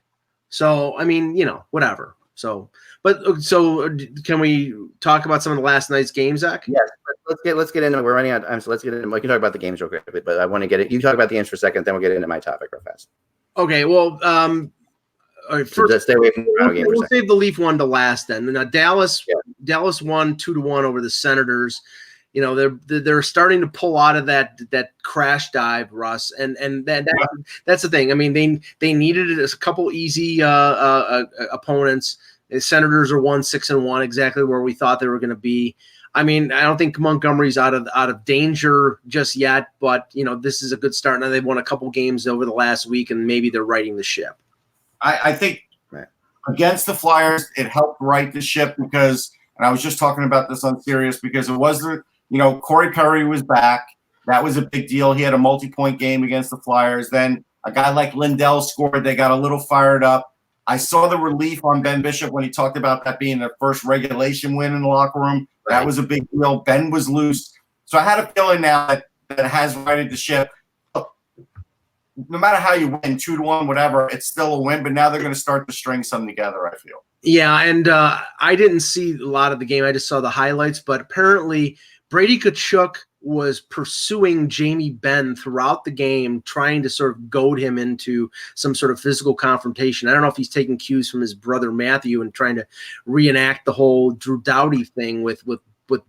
So, I mean, whatever. So can we talk about some of the last night's games, Zach? Yes. Let's get into it. We're running out of time, so let's get into it. We can talk about the games real quick, but I want to get it. You talk about the games for a second, then we'll get into my topic real fast. Okay. Well, all right, first, so stay away from the game. We'll save the Leaf one to last. Then now Dallas won 2-1 over the Senators. They're starting to pull out of that crash dive, Russ, and that's the thing. I mean, they needed a couple easy opponents. The Senators are 1-6-1, exactly where we thought they were going to be. I mean, I don't think Montgomery's out of danger just yet, but this is a good start. Now they've won a couple games over the last week, and maybe they're righting the ship. I think against the Flyers, it helped right the ship because, and I was just talking about this on Sirius, because it was Corey Perry was back. That was a big deal. He had a multi-point game against the Flyers. Then a guy like Lindell scored. They got a little fired up. I saw the relief on Ben Bishop when he talked about that being their first regulation win in the locker room. That was a big deal. Ben was loose. So I had a feeling now that it has righted the ship. No matter how you win, 2-1, whatever, it's still a win. But now they're going to start to string something together, I feel. Yeah, and I didn't see a lot of the game. I just saw the highlights. But apparently Brady Tkachuk was pursuing Jamie Benn throughout the game, trying to sort of goad him into some sort of physical confrontation. I don't know if he's taking cues from his brother Matthew and trying to reenact the whole Drew Doughty thing with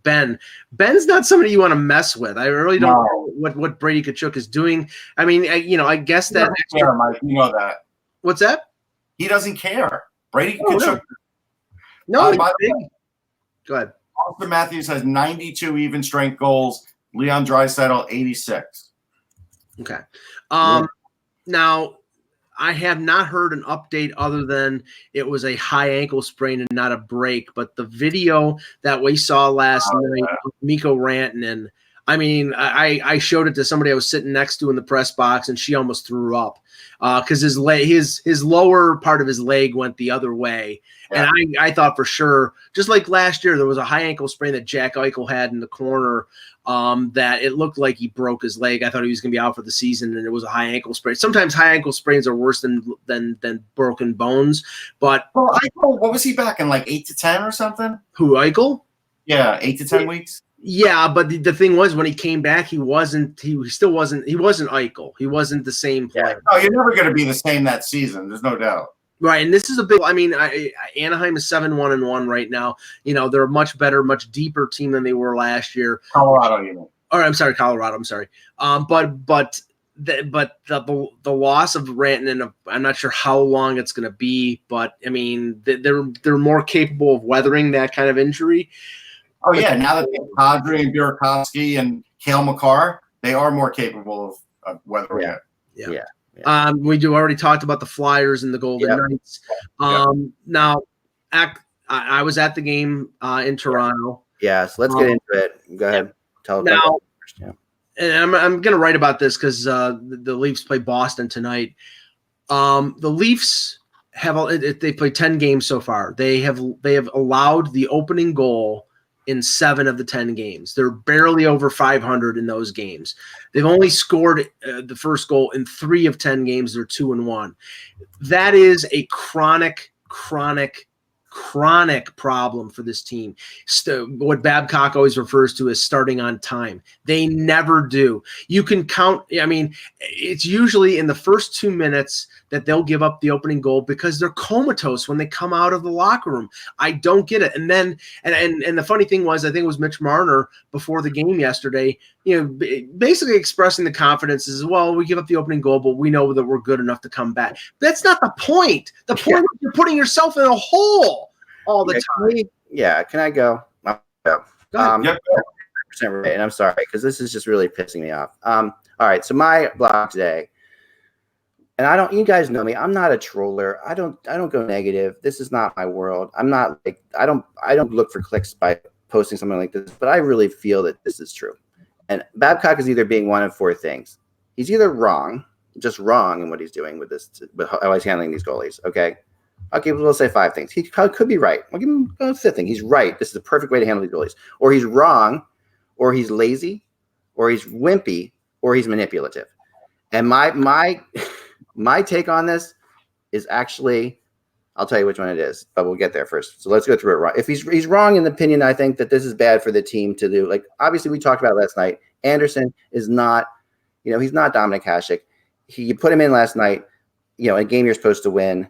Ben. Ben's not somebody you want to mess with. I really don't know what Brady Tkachuk is doing. I mean, I guess that – care, Mike. You know that. What's that? He doesn't care. Brady Tkachuk – No, he's big. Go ahead. Austin Matthews has 92 even strength goals. Leon Draisaitl 86. Okay. Now, I have not heard an update other than it was a high ankle sprain and not a break. But the video that we saw last night of Mikko Rantanen, I mean, I showed it to somebody I was sitting next to in the press box, and she almost threw up because his lower part of his leg went the other way. Yeah. And I thought for sure, just like last year, there was a high ankle sprain that Jack Eichel had in the corner that it looked like he broke his leg. I thought he was going to be out for the season, and it was a high ankle sprain. Sometimes high ankle sprains are worse than broken bones. But Eichel, what was he back in, like 8 to 10 or something? Who, Eichel? Yeah, 8 to 10 weeks. Yeah, but the thing was, when he came back, he wasn't Eichel. He wasn't the same player. No, you're never going to be the same that season. There's no doubt. Right, and this is a big. I mean, Anaheim is 7-1-1 right now. You know, they're a much better, much deeper team than they were last year. Colorado, you mean? Or I'm sorry, Colorado. I'm sorry. But the loss of Rantanen, I'm not sure how long it's going to be. But I mean, they're more capable of weathering that kind of injury. Oh yeah, now that they have Kadri and Burakovsky and Cale Makar, they are more capable of weathering it. Yeah. We already talked about the Flyers and the Golden Knights. Now, I was at the game in Toronto. Yeah, so let's get into it. Go ahead. Tell now, and I'm going to write about this because the Leafs play Boston tonight. The Leafs they played 10 games so far. They have allowed the opening goal in 7 of the 10 games. They're barely over 500 in those games. They've only scored the first goal in 3 of 10 games. They're 2-1. That is a chronic problem for this team. What Babcock always refers to as starting on time. They never do. You can count. I mean, it's usually in the first 2 minutes that they'll give up the opening goal because they're comatose when they come out of the locker room. I don't get it. And then, and the funny thing was, I think it was Mitch Marner before the game yesterday, basically expressing the confidence is, well, we give up the opening goal, but we know that we're good enough to come back. That's not the point. The point is you're putting yourself in a hole all the time. Can I go? Go ahead. 100% right, and I'm sorry because this is just really pissing me off. All right, so my blog today, and you guys know me. I'm not a troller. I don't go negative. This is not my world. I'm not like I don't look for clicks by posting something like this, but I really feel that this is true. And Babcock is either being one of 4 things. He's either just wrong in what he's doing with this, with how he's handling these goalies. Okay, we'll say 5 things. He could be right. I'll give him a 5th thing. He's right. This is the perfect way to handle these goalies. Or he's wrong, or he's lazy, or he's wimpy, or he's manipulative. And my take on this is actually, I'll tell you which one it is, but we'll get there first. So let's go through it. If he's wrong in the opinion, I think that this is bad for the team to do. Like, obviously, we talked about it last night. Anderson is not, he's not Dominic Hasek. You put him in last night, a game you're supposed to win,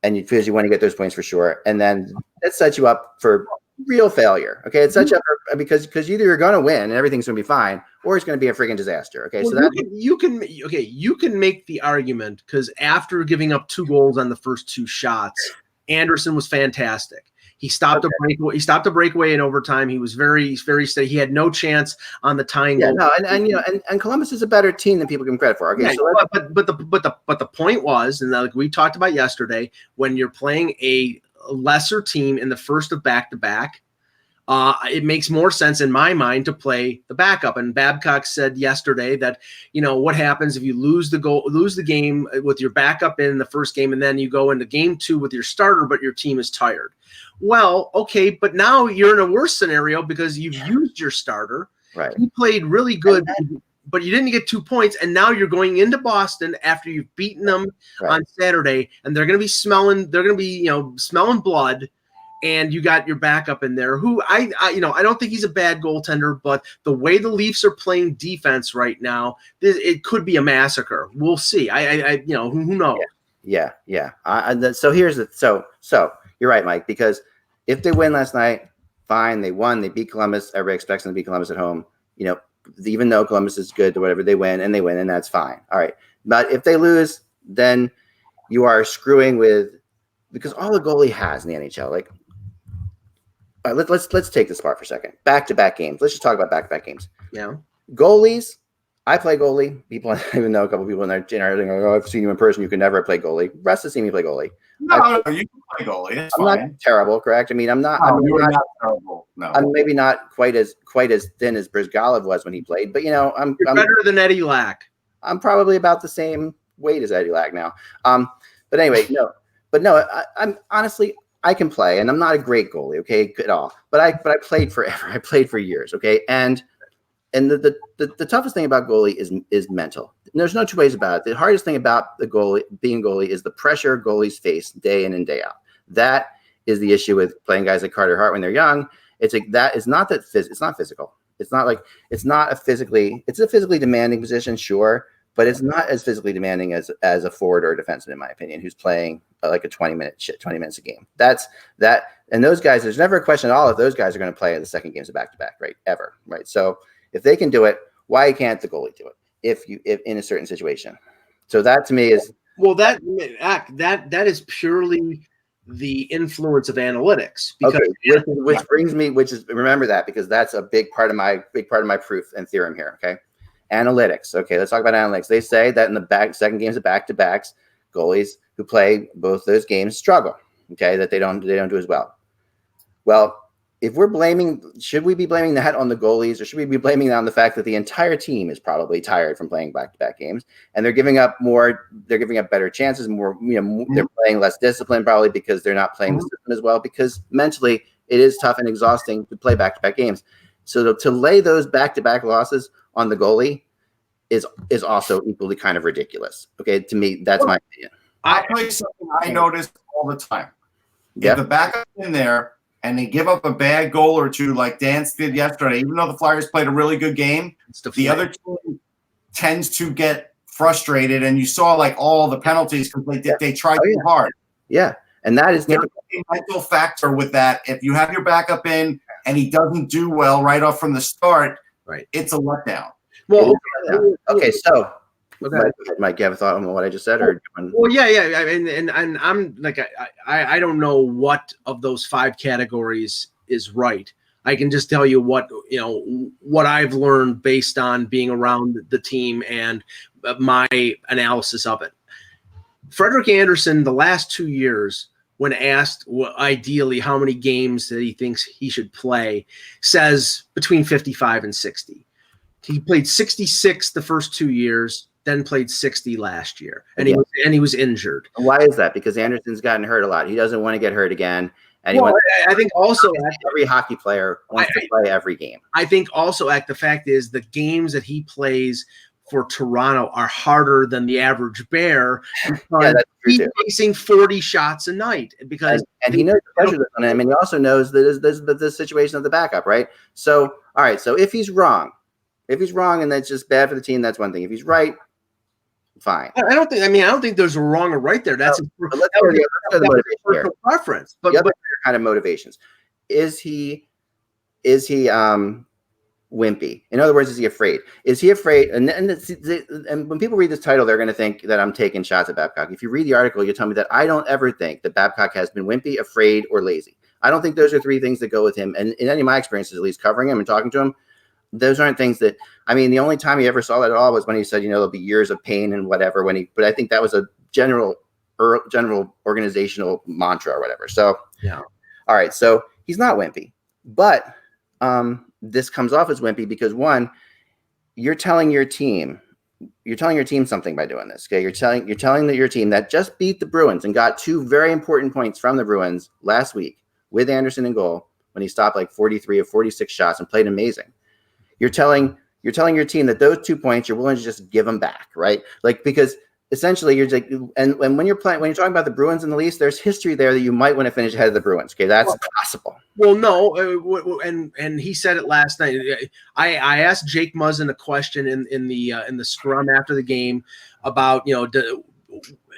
and you want to get those points for sure. And then that sets you up for real failure. Okay, it sets you up because either you're going to win and everything's going to be fine, or it's going to be a freaking disaster. Okay, well, so you can make the argument because after giving up 2 goals on the first 2 shots, Anderson was fantastic. He stopped a breakaway in overtime. He was very, very steady. He had no chance on the tying goal. No, and Columbus is a better team than people give him credit for. Okay, but the point was, and like we talked about yesterday, when you're playing a lesser team in the first of back-to-back, it makes more sense in my mind to play the backup. And Babcock said yesterday that, what happens if you lose the game with your backup in the first game, and then you go into game 2 with your starter, but your team is tired. Well, okay, but now you're in a worse scenario because you've used your starter. Right. He played really good, but you didn't get 2 points, and now you're going into Boston after you've beaten them on Saturday, and they're going to be smelling blood. And you got your backup in there who I don't think he's a bad goaltender, but the way the Leafs are playing defense right now, it could be a massacre. We'll see. Who knows? Yeah. So you're right, Mike, because if they win last night, fine. They won. They beat Columbus. Everybody expects them to beat Columbus at home. Even though Columbus is good or whatever, they win, and that's fine. All right. But if they lose, then you are screwing with, because all the goalie has in the NHL, like, all right, let's take this apart for a second. Back-to-back games. Let's just talk about back-to-back games. Yeah. Goalies. I play goalie. People, I even know a couple people in there generally go, "Oh, I've seen you in person. You can never play goalie." Rest has seen me play goalie. No, you can play goalie. It's I'm fine. not terrible, correct? I mean, I'm not. You're not terrible. I'm maybe not quite as thin as Brizgalov was when he played, but I'm better than Eddie Lack. I'm probably about the same weight as Eddie Lack now. But anyway, I'm honestly, I can play, and I'm not a great goalie, okay, at all. But I played forever. I played for years, okay, and the toughest thing about goalie is mental. There's no two ways about it. The hardest thing about being a goalie is the pressure goalies face day in and day out. That is the issue with playing guys like Carter Hart when they're young. It's like that is not that it's not physical. It's a physically demanding position, sure, but it's not as physically demanding as a forward or a defenseman, in my opinion, who's playing like a 20 minutes a game. And those guys, there's never a question at all if those guys are going to play the second games of back-to-back, right? Ever, right? So if they can do it, why can't the goalie do it if in a certain situation? So that to me is that is purely the influence of analytics. Because remember that, because that's a big part of my proof and theorem here. Okay. Analytics. Okay. Let's talk about analytics. They say that in the second games of back-to-backs, goalies who play both those games struggle. Okay. That they don't do as well. Well, if we're should we be blaming that on the goalies, or should we be blaming that on the fact that the entire team is probably tired from playing back-to-back games, and they're giving up better chances, they're playing less discipline, probably because they're not playing the system as well, because mentally it is tough and exhausting to play back-to-back games. So to lay those back-to-back losses on the goalie is also equally kind of ridiculous. Okay, to me, that's my opinion. I'll tell you something I notice all the time. If the backup in there and they give up a bad goal or two like Dance did yesterday, even though the Flyers played a really good game, the other team tends to get frustrated, and you saw like all the penalties because they tried too hard. Yeah, and that is a mental factor with that. If you have your backup in and he doesn't do well right off from the start, right, it's a letdown. Well, okay, so Mike, you have a thought on what I just said? Well, yeah. And I'm like, I don't know what of those 5 categories is right. I can just tell you what I've learned based on being around the team and my analysis of it. Frederik Andersen, the last 2 years, when asked ideally how many games that he thinks he should play, says between 55 and 60. He played 66 the first 2 years, then played 60 last year, and he was injured. Why is that? Because Anderson's gotten hurt a lot. He doesn't want to get hurt again. And I think also every hockey player wants to play every game. I think also the fact is the games that he plays for Toronto are harder than the average Bear. He's facing 40 shots a night because and he knows the pressure that's on him, and he also knows the situation of the backup, right? So all right, so if he's wrong and that's just bad for the team, that's one thing. If he's right, fine. I don't think there's a wrong or right there. That's the personal preference. But the other kind of motivations. Is he wimpy? In other words, is he afraid? Is he afraid? And when people read this title, they're going to think that I'm taking shots at Babcock. If you read the article, you tell me that I don't ever think that Babcock has been wimpy, afraid, or lazy. I don't think those are 3 things that go with him. And in any of my experiences, at least covering him and talking to him, those aren't things that, the only time he ever saw that at all was when he said, there'll be years of pain and whatever, but I think that was a general organizational mantra or whatever. So, yeah. All right. So he's not wimpy, but this comes off as wimpy because, one, you're telling your team something by doing this. Okay. You're telling your team that just beat the Bruins and got 2 very important points from the Bruins last week with Anderson in goal when he stopped like 43 of 46 shots and played amazing. You're telling your team that those 2 points you're willing to just give them back, right? Like, because essentially you're like, and when you're talking about the Bruins and the Leafs, there's history there that you might want to finish ahead of the Bruins. Okay, that's possible. Well, no, and he said it last night. I asked Jake Muzzin a question in the scrum after the game about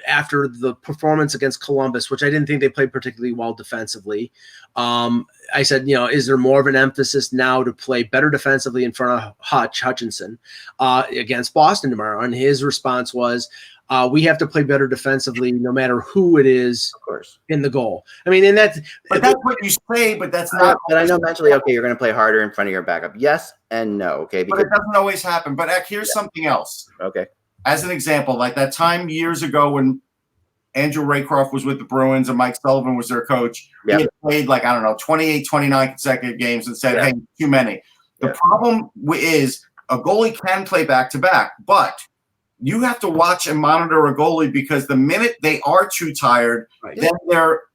after the performance against Columbus, which I didn't think they played particularly well defensively. I said, is there more of an emphasis now to play better defensively in front of Hutchinson against Boston tomorrow? And his response was, we have to play better defensively no matter who it is, of course, in the goal. And that's what you say, but that's not. But I know mentally, okay, you're going to play harder in front of your backup. Yes and no. Okay. But it doesn't always happen. But here's something else. Okay. As an example, like that time years ago when Andrew Raycroft was with the Bruins and Mike Sullivan was their coach. Yeah. He had played 28, 29 consecutive games and said, hey, too many. The problem is a goalie can play back-to-back, but you have to watch and monitor a goalie because the minute they are too tired, then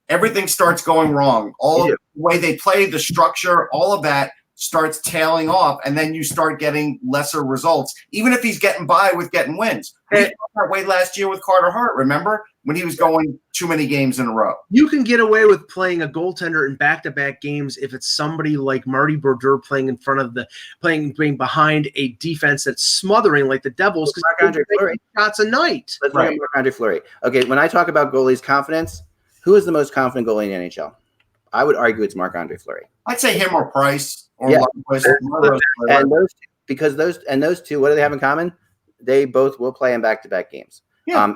everything starts going wrong. All of the way they play, the structure, all of that starts tailing off, and then you start getting lesser results, even if he's getting by with getting wins. We saw that way last year with Carter Hart, remember? When he was going too many games in a row. You can get away with playing a goaltender in back-to-back games if it's somebody like Marty Brodeur playing in front of playing behind a defense that's smothering like the Devils because Marc-Andre Fleury shots a night. Let's look at Marc-Andre Fleury. Okay, when I talk about goalies' confidence, who is the most confident goalie in the NHL? I would argue it's Marc-Andre Fleury. I'd say him or Price or Lundqvist. And those two, what do they have in common? They both will play in back-to-back games. Yeah.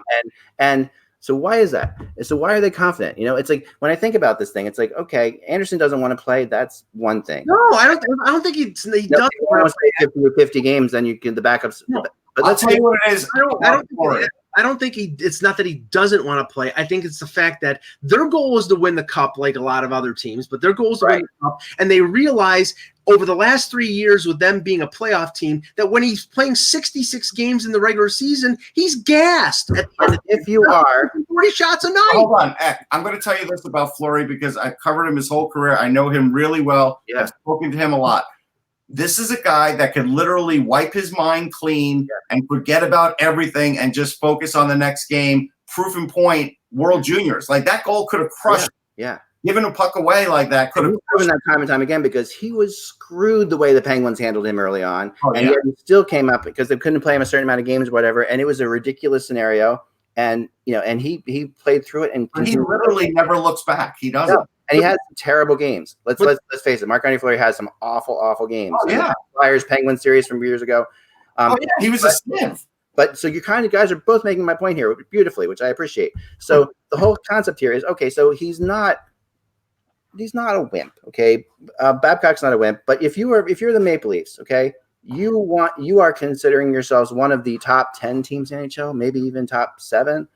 And so why is that? So why are they confident? It's like when I think about this thing, it's like, okay, Anderson doesn't want to play. That's one thing. No, I don't think he doesn't want to play 50 games. Then you can the backups. No. But let's tell you what it is. I don't think it's not that he doesn't want to play. I think it's the fact that their goal is to win the cup like a lot of other teams, but their goal is to win the cup. And they realize over the last 3 years with them being a playoff team that when he's playing 66 games in the regular season, he's gassed. If you are 40 shots a night. Hold on. I'm going to tell you this about Fleury because I've covered him his whole career. I know him really well. Yeah. I've spoken to him a lot. This is a guy that can literally wipe his mind clean and forget about everything and just focus on the next game. Proof and point, World Juniors. Like that goal could have crushed. Yeah. Giving a puck away like that could have proven that time and time again because he was screwed the way the Penguins handled him early on. And yet he still came up because they couldn't play him a certain amount of games or whatever. And it was a ridiculous scenario. And and he played through it and he literally never looks back. He doesn't. No. And he has some terrible games. Let's face it. Marc-Andre Fleury has some awful games. Oh, yeah. Flyers Penguins series from years ago. He was a sniff. But so you kind of guys are both making my point here beautifully, which I appreciate. So the whole concept here is okay. So he's not a wimp. Okay, Babcock's not a wimp. But if you're the Maple Leafs, okay, you are considering yourselves one of the top 10 teams in NHL, maybe even top 7,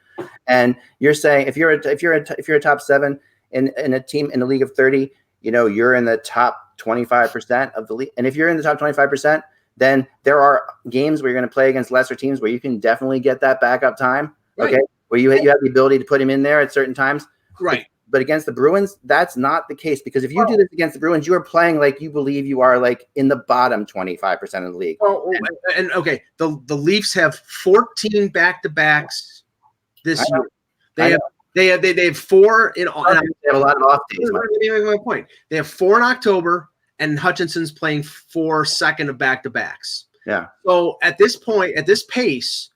and you're saying if you're a top 7. In a team in a league of 30, you're in the top 25% of the league. And if you're in the top 25%, then there are games where you're going to play against lesser teams where you can definitely get that backup time. Okay. Right. Where you have the ability to put him in there at certain times. Right. But against the Bruins, that's not the case because if you do this against the Bruins, you are playing like you believe you are like in the bottom 25% of the league. And okay, the Leafs have 14 back-to-backs this year. They have 4 in. They have a lot of off days. Let me make my point. They have 4 in October, and Hutchinson's playing 4 second of back-to-backs. Yeah. So at this point, at this pace,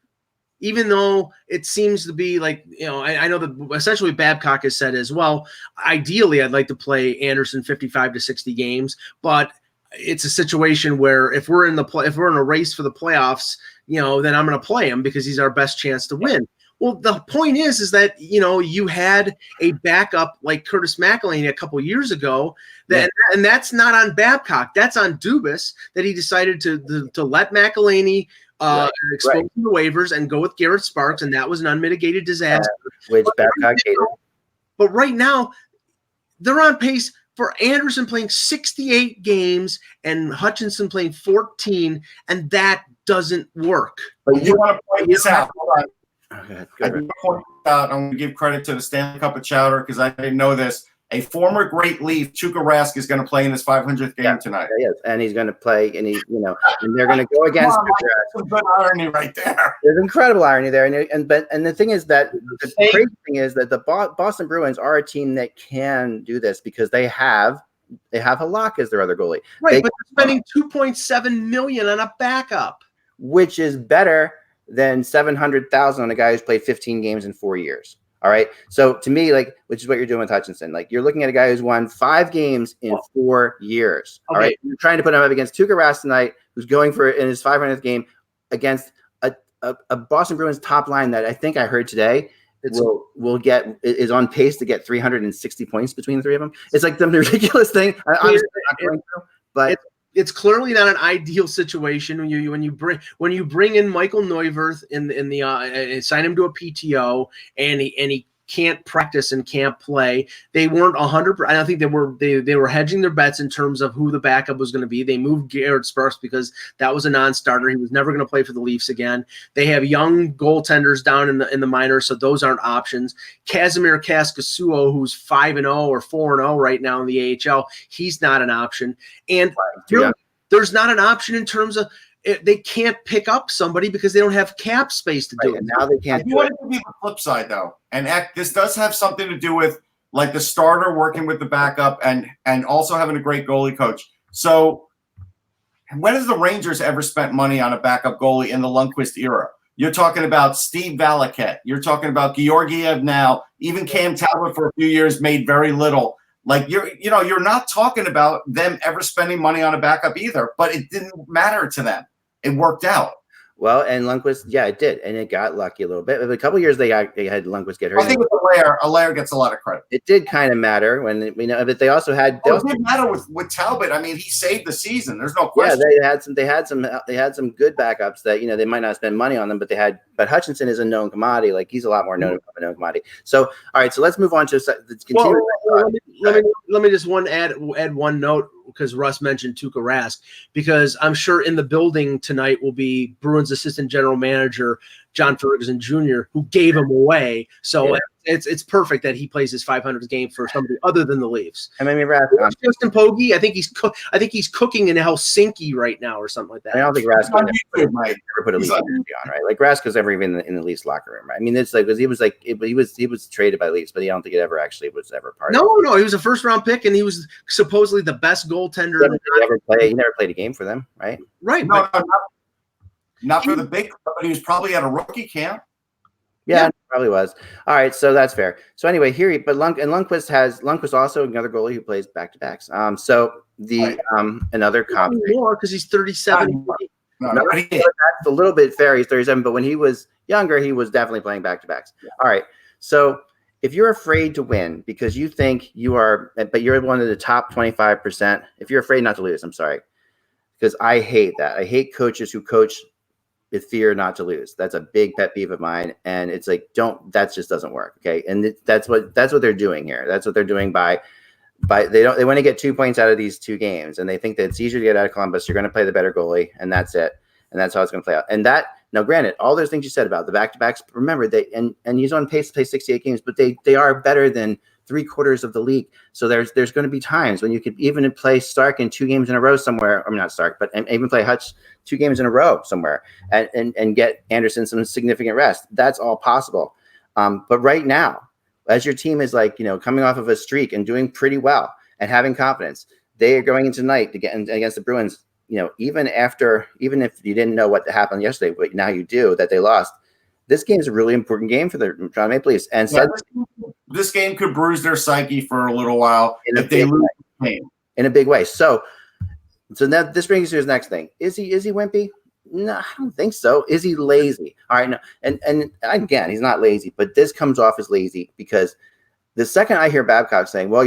even though it seems to be like I know that essentially Babcock has said as well. Ideally, I'd like to play Anderson 55 to 60 games, but it's a situation where if we're in a race for the playoffs, then I'm going to play him because he's our best chance to win. Well, the point is that, you had a backup like Curtis McElhinney a couple years ago, and that's not on Babcock. That's on Dubas that he decided to let McElhinney expose the waivers and go with Garrett Sparks, and that was an unmitigated disaster. Which Babcock hated. But right now, they're on pace for Anderson playing 68 games and Hutchinson playing 14, and that doesn't work. But you want to point this out. I want to point out, I'm going to give credit to the Stanley Cup of Chowder because I didn't know this. A former great Leaf, Tuukka Rask, is going to play in his 500th game tonight. Yes, and he's going to play, and and they're going to go against. Some good irony right there. There's incredible irony there, and the thing is that the crazy thing is that the Boston Bruins are a team that can do this because they have Halak as their other goalie. Right, but they're spending $2.7 million on a backup, which is better than $700,000 on a guy who's played 15 games in 4 years. All right. So to me, which is what you're doing with Hutchinson, you're looking at a guy who's won 5 games in 4 years. Okay. All right. You're trying to put him up against Tuukka Rask tonight, who's going for in his 500th game against a Boston Bruins top line that I think I heard today is on pace to get 360 points between the 3 of them. It's like the ridiculous thing. It's clearly not an ideal situation when you bring in Michael Neuwirth in the sign him to a PTO and he can't practice and can't play. They weren't 100%. I don't think they were hedging their bets in terms of who the backup was going to be. They moved Garrett Sparks because that was a non-starter. He was never going to play for the Leafs again. They have young goaltenders down in the minors, so those aren't options. Kazimir Kaskasuo, who's 5-0 or 4-0 right now in the AHL, he's not an option. And there's not an option in terms of they can't pick up somebody because they don't have cap space to do it. And now they can't. You want it to be the flip side, though, and this does have something to do with like the starter working with the backup and also having a great goalie coach. So, when has the Rangers ever spent money on a backup goalie in the Lundqvist era? You're talking about Steve Valaket. You're talking about Georgiev now. Even Cam Talbot for a few years made very little. Like you're not talking about them ever spending money on a backup either. But it didn't matter to them. It worked out. Well, and Lundqvist, yeah, it did, and it got lucky a little bit. A couple of years they had Lundqvist get hurt. I think with Allaire gets a lot of credit. It did kind of matter when but they also had. It did matter with Talbot. I mean, he saved the season. There's no question. Yeah, they had some good backups that they might not spend money on them, but Hutchinson is a known commodity. Like he's a lot more known of a known commodity. So all right, so let's move on to continue. Let me just add one note because Russ mentioned Tuukka Rask, because I'm sure in the building tonight will be Bruins assistant general manager John Ferguson Jr., who gave him away. So it's perfect that he plays his 500th game for somebody other than the Leafs. I mean, Justin Pogge, I think he's cooking in Helsinki right now or something like that. I don't think Rask never put a Leafs jersey on, right? Like Rask was ever even in the Leafs locker room, right? I mean, it's like he was traded by Leafs, but I don't think it ever actually was ever part of it. No, he was a first round pick, and he was supposedly the best goaltender. He never played a game for them, right? Right. No, not for the big club, but he was probably at a rookie camp. Yeah, probably was. All right, so that's fair. So anyway, Lundqvist also another goalie who plays back to backs. So another comp more because he's 37. That's a little bit fair. He's 37, but when he was younger, he was definitely playing back to backs. Yeah. All right, so if you're afraid to win because you think you are, but you're one of the top 25%. If you're afraid not to lose, I'm sorry, because I hate that. I hate coaches who coach with fear not to lose. That's a big pet peeve of mine. And it's like, that just doesn't work. Okay. And that's what they're doing here. That's what they're doing by they want to get 2 points out of these two games. And they think that it's easier to get out of Columbus. You're going to play the better goalie and that's it. And that's how it's going to play out. And now granted, all those things you said about the back-to-backs, remember and he's on pace to play 68 games, but they are better than 3/4 of the league. So there's going to be times when you could even play Stark in 2 games in a row somewhere. I mean, not Stark, but even play Hutch 2 games in a row somewhere and get Anderson some significant rest. That's all possible. But right now, as your team is coming off of a streak and doing pretty well and having confidence, they are going into tonight to get against the Bruins. Even if you didn't know what happened yesterday, but now you do, that they lost. This game is a really important game for the Toronto Maple Leafs. And this game could bruise their psyche for a little while if they lose the game. In a big way. So now this brings us to his next thing. Is he wimpy? No, I don't think so. Is he lazy? All right, no. And again, he's not lazy, but this comes off as lazy because the second I hear Babcock saying, well,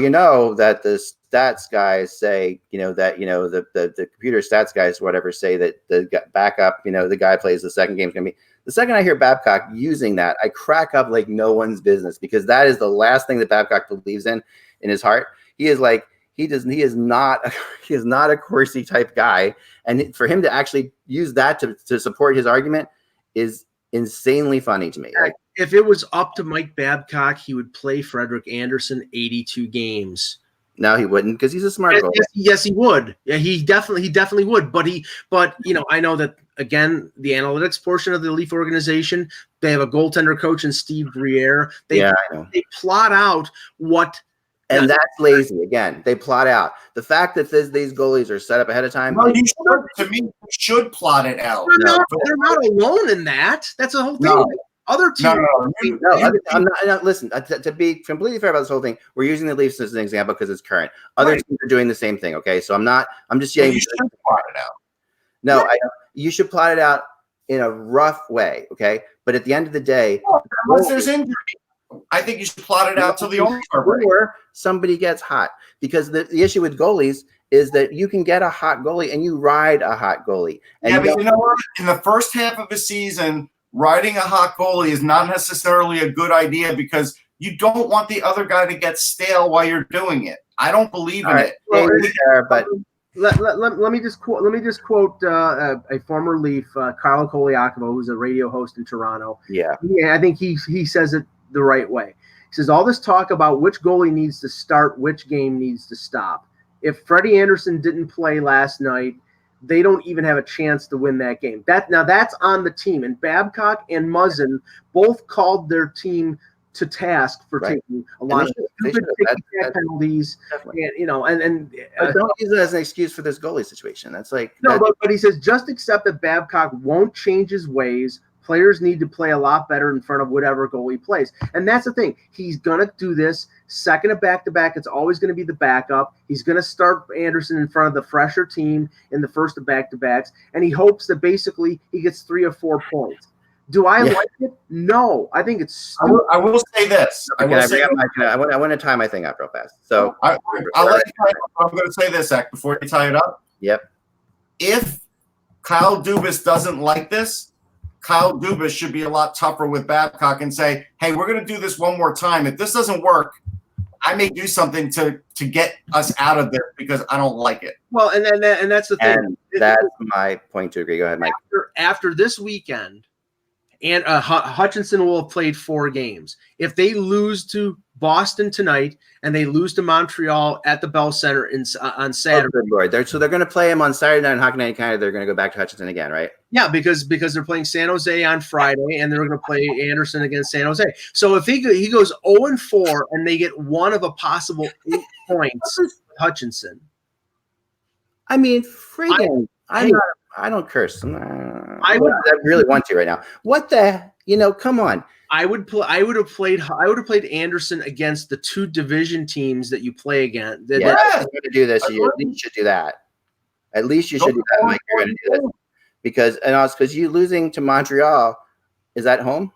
that the stats guys say, the computer stats guys, whatever, say that the backup, the guy plays the second game is going to be. The second I hear Babcock using that, I crack up like no one's business because that is the last thing that Babcock believes in his heart. He is not a Corsi type guy. And for him to actually use that to support his argument is insanely funny to me. If it was up to Mike Babcock, he would play Frederik Andersen 82 games. No, he wouldn't because he's a smart goalie. Yes, he would. Yeah, he definitely would. But I know that again, the analytics portion of the Leaf organization, they have a goaltender coach in Steve Briere. They plot out what. And that's lazy. Again, they plot out. The fact that these goalies are set up ahead of time. No, you should plot it out. They're not alone in that. That's the whole thing. No. Other teams. I'm not. Listen, to be completely fair about this whole thing, we're using the Leafs as an example because it's current. Other teams are doing the same thing. Okay, so I'm just saying. You should plot it out. No, you should plot it out in a rough way. Okay, but at the end of the day, unless there's injury, I think you should plot it out till the All-Star break. Or somebody gets hot because the issue with goalies is that you can get a hot goalie and you ride a hot goalie. And but you know what? In the first half of a season, riding a hot goalie is not necessarily a good idea because you don't want the other guy to get stale while you're doing it. I don't believe in it. Well, but let me just quote a former Leaf, Carlo Koliakovo, who's a radio host in Toronto. Yeah, I think he says it the right way. He says all this talk about which goalie needs to start, which game needs to stop. If Freddie Anderson didn't play last night, they don't even have a chance to win that game. That's on the team. And Babcock and Muzzin both called their team to task for taking a lot of stupid penalties. And don't use it as an excuse for this goalie situation. That's like but he says just accept that Babcock won't change his ways. Players need to play a lot better in front of whatever goal he plays. And that's the thing. He's going to do this. Second of back-to-back, it's always going to be the backup. He's going to start Anderson in front of the fresher team in the first of back-to-backs, and he hopes that basically he gets 3 or 4 points. Do I like it? No. I think it's stupid. I will say this. I want to tie my thing up real fast. So I'll let you tie it up. I'm going to say this, Zach, before you tie it up. Yep. If Kyle Dubas doesn't like this, Kyle Dubas should be a lot tougher with Babcock and say, hey, we're going to do this one more time. If this doesn't work, I may do something to get us out of this because I don't like it. Well, and that's the thing. And that's my point to agree. Go ahead, Mike. After this weekend, and Hutchinson will have played 4 games. If they lose to Boston tonight and they lose to Montreal at the Bell Center on Saturday, good Lord. So they're going to play him on Saturday night in Hockey Night in Canada. They're going to go back to Hutchinson again, right? Yeah, because they're playing San Jose on Friday and they're going to play Anderson against San Jose. So if he goes 0-4 and they get one of a possible 8 points with Hutchinson. I mean, friggin', I don't curse. I really want to right now. What the? Come on. I would have played Anderson against the 2 division teams that you play against. If you're going to do this, you at least should do that. At least you should do that, Mike. You're going to do this because you losing to Montreal is at home.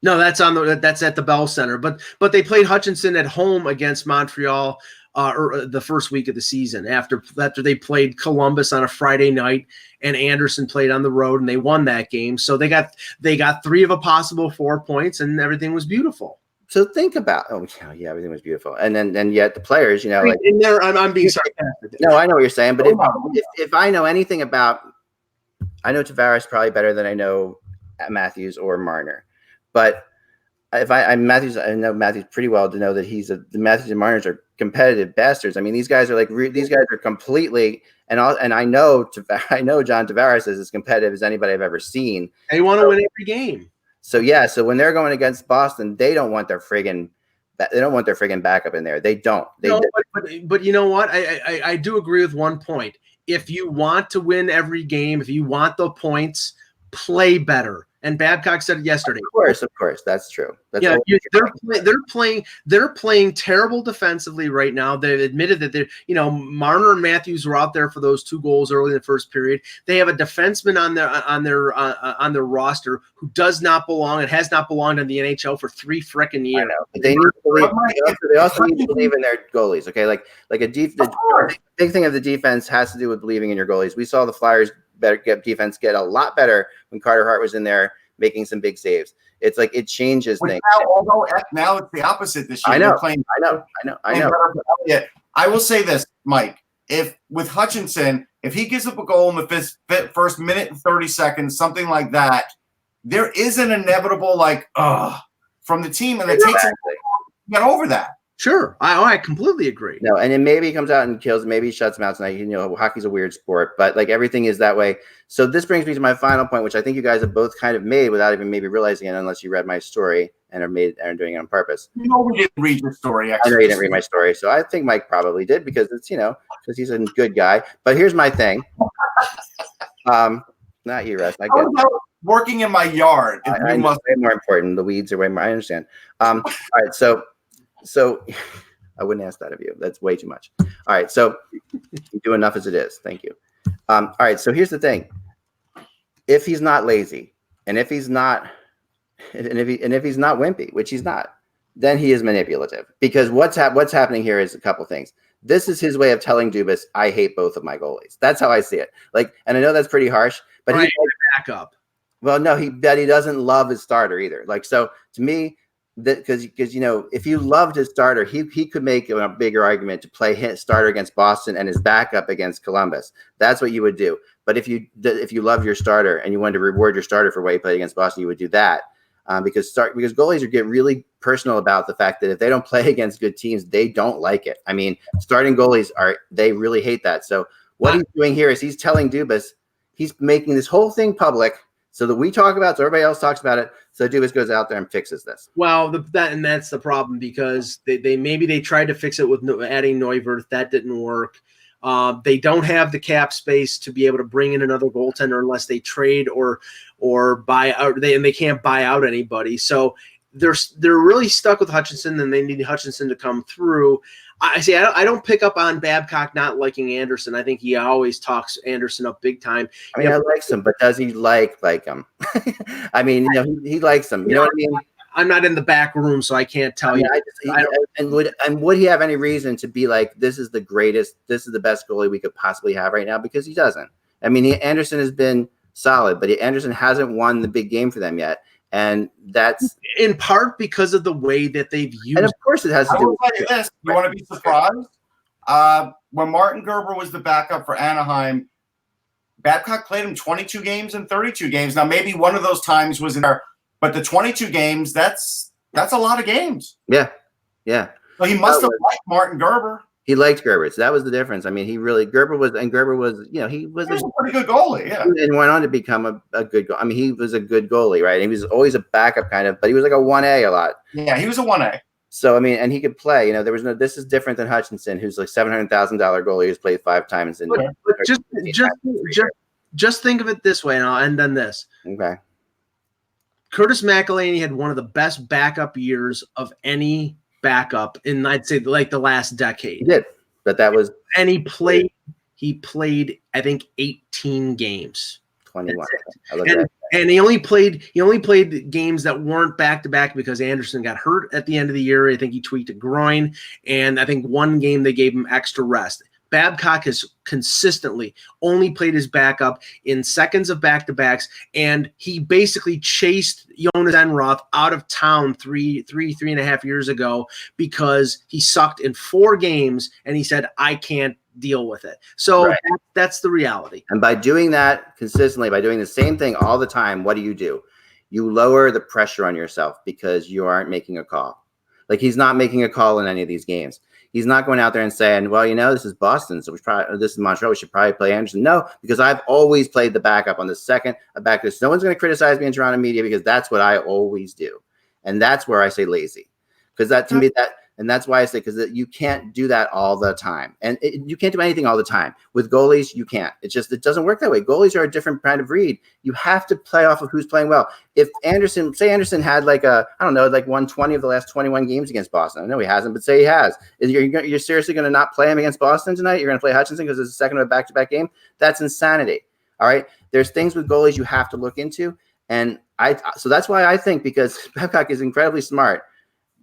No, that's at the Bell Center. But they played Hutchinson at home against Montreal. Or the first week of the season after they played Columbus on a Friday night and Anderson played on the road and they won that game. So they got 3 of a possible 4 points and everything was beautiful. So think about everything was beautiful. And then yet the players, I'm being sarcastic. No, I know what you're saying, but if I know anything about, I know Tavares probably better than I know Matthews or Marner, but I know Matthews pretty well to know that the Matthews and Marners are competitive bastards. I mean, these guys are these guys are completely and I know John Tavares is as competitive as anybody I've ever seen. They want to win every game. So so when they're going against Boston, they don't want their friggin' backup in there. They don't. But you know what? I do agree with one point. If you want to win every game, if you want the points, play better. And Babcock said it yesterday. Of course, that's true. They're playing terrible defensively right now. They've admitted that Marner and Matthews were out there for those 2 goals early in the first period. They have a defenseman on their roster who does not belong and has not belonged in the NHL for 3 frickin' years. I know. They need to believe. They also need to believe in their goalies. Okay, like the big thing of the defense has to do with believing in your goalies. We saw the Flyers defense get a lot better when Carter Hart was in there making some big saves. It's like it changes things. Now it's the opposite this year. I know. I will say this, Mike. If with Hutchinson, if he gives up a goal in the first minute and 30 seconds, something like that, there is an inevitable from the team, and it takes to get over that. Sure, I completely agree. No, and then maybe he comes out and kills, maybe he shuts him out tonight. Hockey's a weird sport, but everything is that way. So this brings me to my final point, which I think you guys have both kind of made without even maybe realizing it, unless you read my story and are doing it on purpose. We didn't read your story. Actually. I know you didn't read my story, so I think Mike probably did because it's because he's a good guy. But here's my thing. Not you, Russ. I get it. Working in my yard. I must be more important. The weeds are way more. I understand. All right, so I wouldn't ask that of you. That's way too much. All right. So you do enough as it is. Thank you. All right. So here's the thing. If he's not lazy and if he's not wimpy, which he's not, then he is manipulative because what's happening here is a couple things. This is his way of telling Dubas, I hate both of my goalies. That's how I see it. And I know that's pretty harsh, but he's back up. Well, no, he doesn't love his starter either. So to me, because if you loved his starter, he could make a bigger argument to play his starter against Boston and his backup against Columbus. That's what you would do. But if you love your starter and you wanted to reward your starter for what he played against Boston, you would do that. Because goalies get really personal about the fact that if they don't play against good teams, they don't like it. I mean, starting goalies they really hate that. So what he's doing here is he's telling Dubas, he's making this whole thing public so that we talk about it, so everybody else talks about it. So Dubas goes out there and fixes this. Well, that's the problem, because they tried to fix it with adding Neuwirth. That didn't work. They don't have the cap space to be able to bring in another goaltender unless they trade or buy out. They can't buy out anybody. So they're really stuck with Hutchinson, and they need Hutchinson to come through. I don't pick up on Babcock not liking Anderson. I think he always talks Anderson up big time. I mean, I like him, but does he like him? I mean, he likes him. You know what I mean? I'm not in the back room, so I can't tell you. Would he have any reason to be like, this is the greatest, this is the best goalie we could possibly have right now? Because he doesn't. I mean, Anderson has been solid, but Anderson hasn't won the big game for them yet. And that's in part because of the way that they've used. And of course, it has to do with this. You want to be surprised? When Martin Gerber was the backup for Anaheim, Babcock played him 22 games and 32 games. Now, maybe one of those times was in there, but the 22 games, that's a lot of games. Yeah. Yeah. So he must have liked Martin Gerber. He liked Gerber. So that was the difference. I mean, Gerber was, he was a pretty good goalie. Yeah. And went on to become a good goalie. I mean, he was a good goalie, right? And he was always a backup kind of, but he was like a 1A a lot. Yeah, he was a 1A. So, I mean, and he could play, this is different than Hutchinson, who's like $700,000 goalie who's played 5 times. But just think of it this way, and I'll end on this. Okay. Curtis McElhinney had one of the best backup years of any backup in, I'd say, like the last decade. He did, but that was, and he played I think 18 games. 21. And he only played games that weren't back to back because Anderson got hurt at the end of the year. I think he tweaked a groin, and I think one game they gave him extra rest. Babcock has consistently only played his backup in seconds of back-to-backs, and he basically chased Jonas Enroth out of town three and a half years ago because he sucked in 4 games, and he said, I can't deal with it. So that's the reality. And by doing that consistently, by doing the same thing all the time, what do? You lower the pressure on yourself because you aren't making a call. Like, he's not making a call in any of these games. He's not going out there and saying, well, this is Boston, so this is Montreal, we should probably play Anderson. No, because I've always played the backup on the second back. No one's going to criticize me in Toronto media because that's what I always do. And that's where I say lazy. Because that, to me, and that's why I say, because you can't do that all the time. And you can't do anything all the time. With goalies, you can't. It doesn't work that way. Goalies are a different kind of breed. You have to play off of who's playing well. If Anderson had like 120 of the last 21 games against Boston. I know he hasn't, but say he has. You're seriously going to not play him against Boston tonight? You're going to play Hutchinson because it's the second of a back-to-back game? That's insanity. All right? There's things with goalies you have to look into. And so that's why I think, because Babcock is incredibly smart,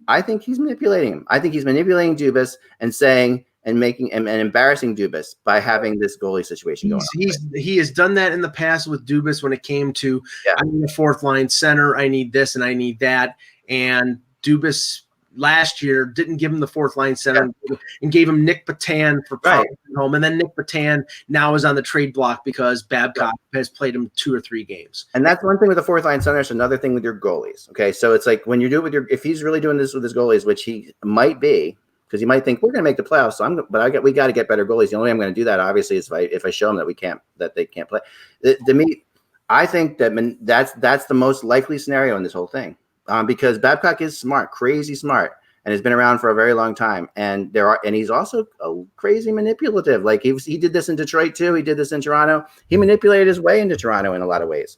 I think he's manipulating him. I think he's manipulating Dubas and saying and making and embarrassing Dubas by having this goalie situation going on. He has done that in the past with Dubas when it came to, I need a 4th line center, I need this and I need that. And Dubas last year didn't give him the 4th line center and gave him Nick Patan for home. And then Nick Patan now is on the trade block because Babcock has played him 2 or 3 games. And that's one thing with the 4th line center. It's another thing with your goalies. Okay. So it's like when you do it with if he's really doing this with his goalies, which he might be, because he might think we're going to make the playoffs. So we got to get better goalies. The only way I'm going to do that, obviously, is if I show them that they can't play. To me, I think that's the most likely scenario in this whole thing. Because Babcock is smart, crazy smart, and has been around for a very long time. And he's also crazy manipulative. Like he did this in Detroit too. He did this in Toronto. He manipulated his way into Toronto in a lot of ways.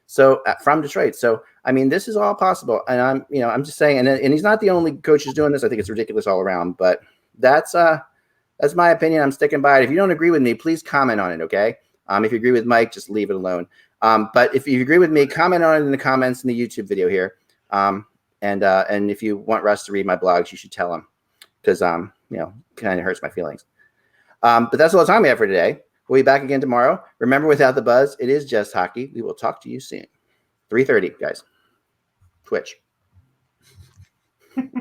So from Detroit. So I mean, this is all possible. And I'm just saying. And he's not the only coach who's doing this. I think it's ridiculous all around. But that's my opinion. I'm sticking by it. If you don't agree with me, please comment on it. Okay. If you agree with Mike, just leave it alone. But if you agree with me, comment on it in the comments in the YouTube video here. And if you want Russ to read my blogs, you should tell him because, kind of hurts my feelings. But that's all the time we have for today. We'll be back again tomorrow. Remember, without the buzz, it is just hockey. We will talk to you soon. 3:30, guys. Twitch.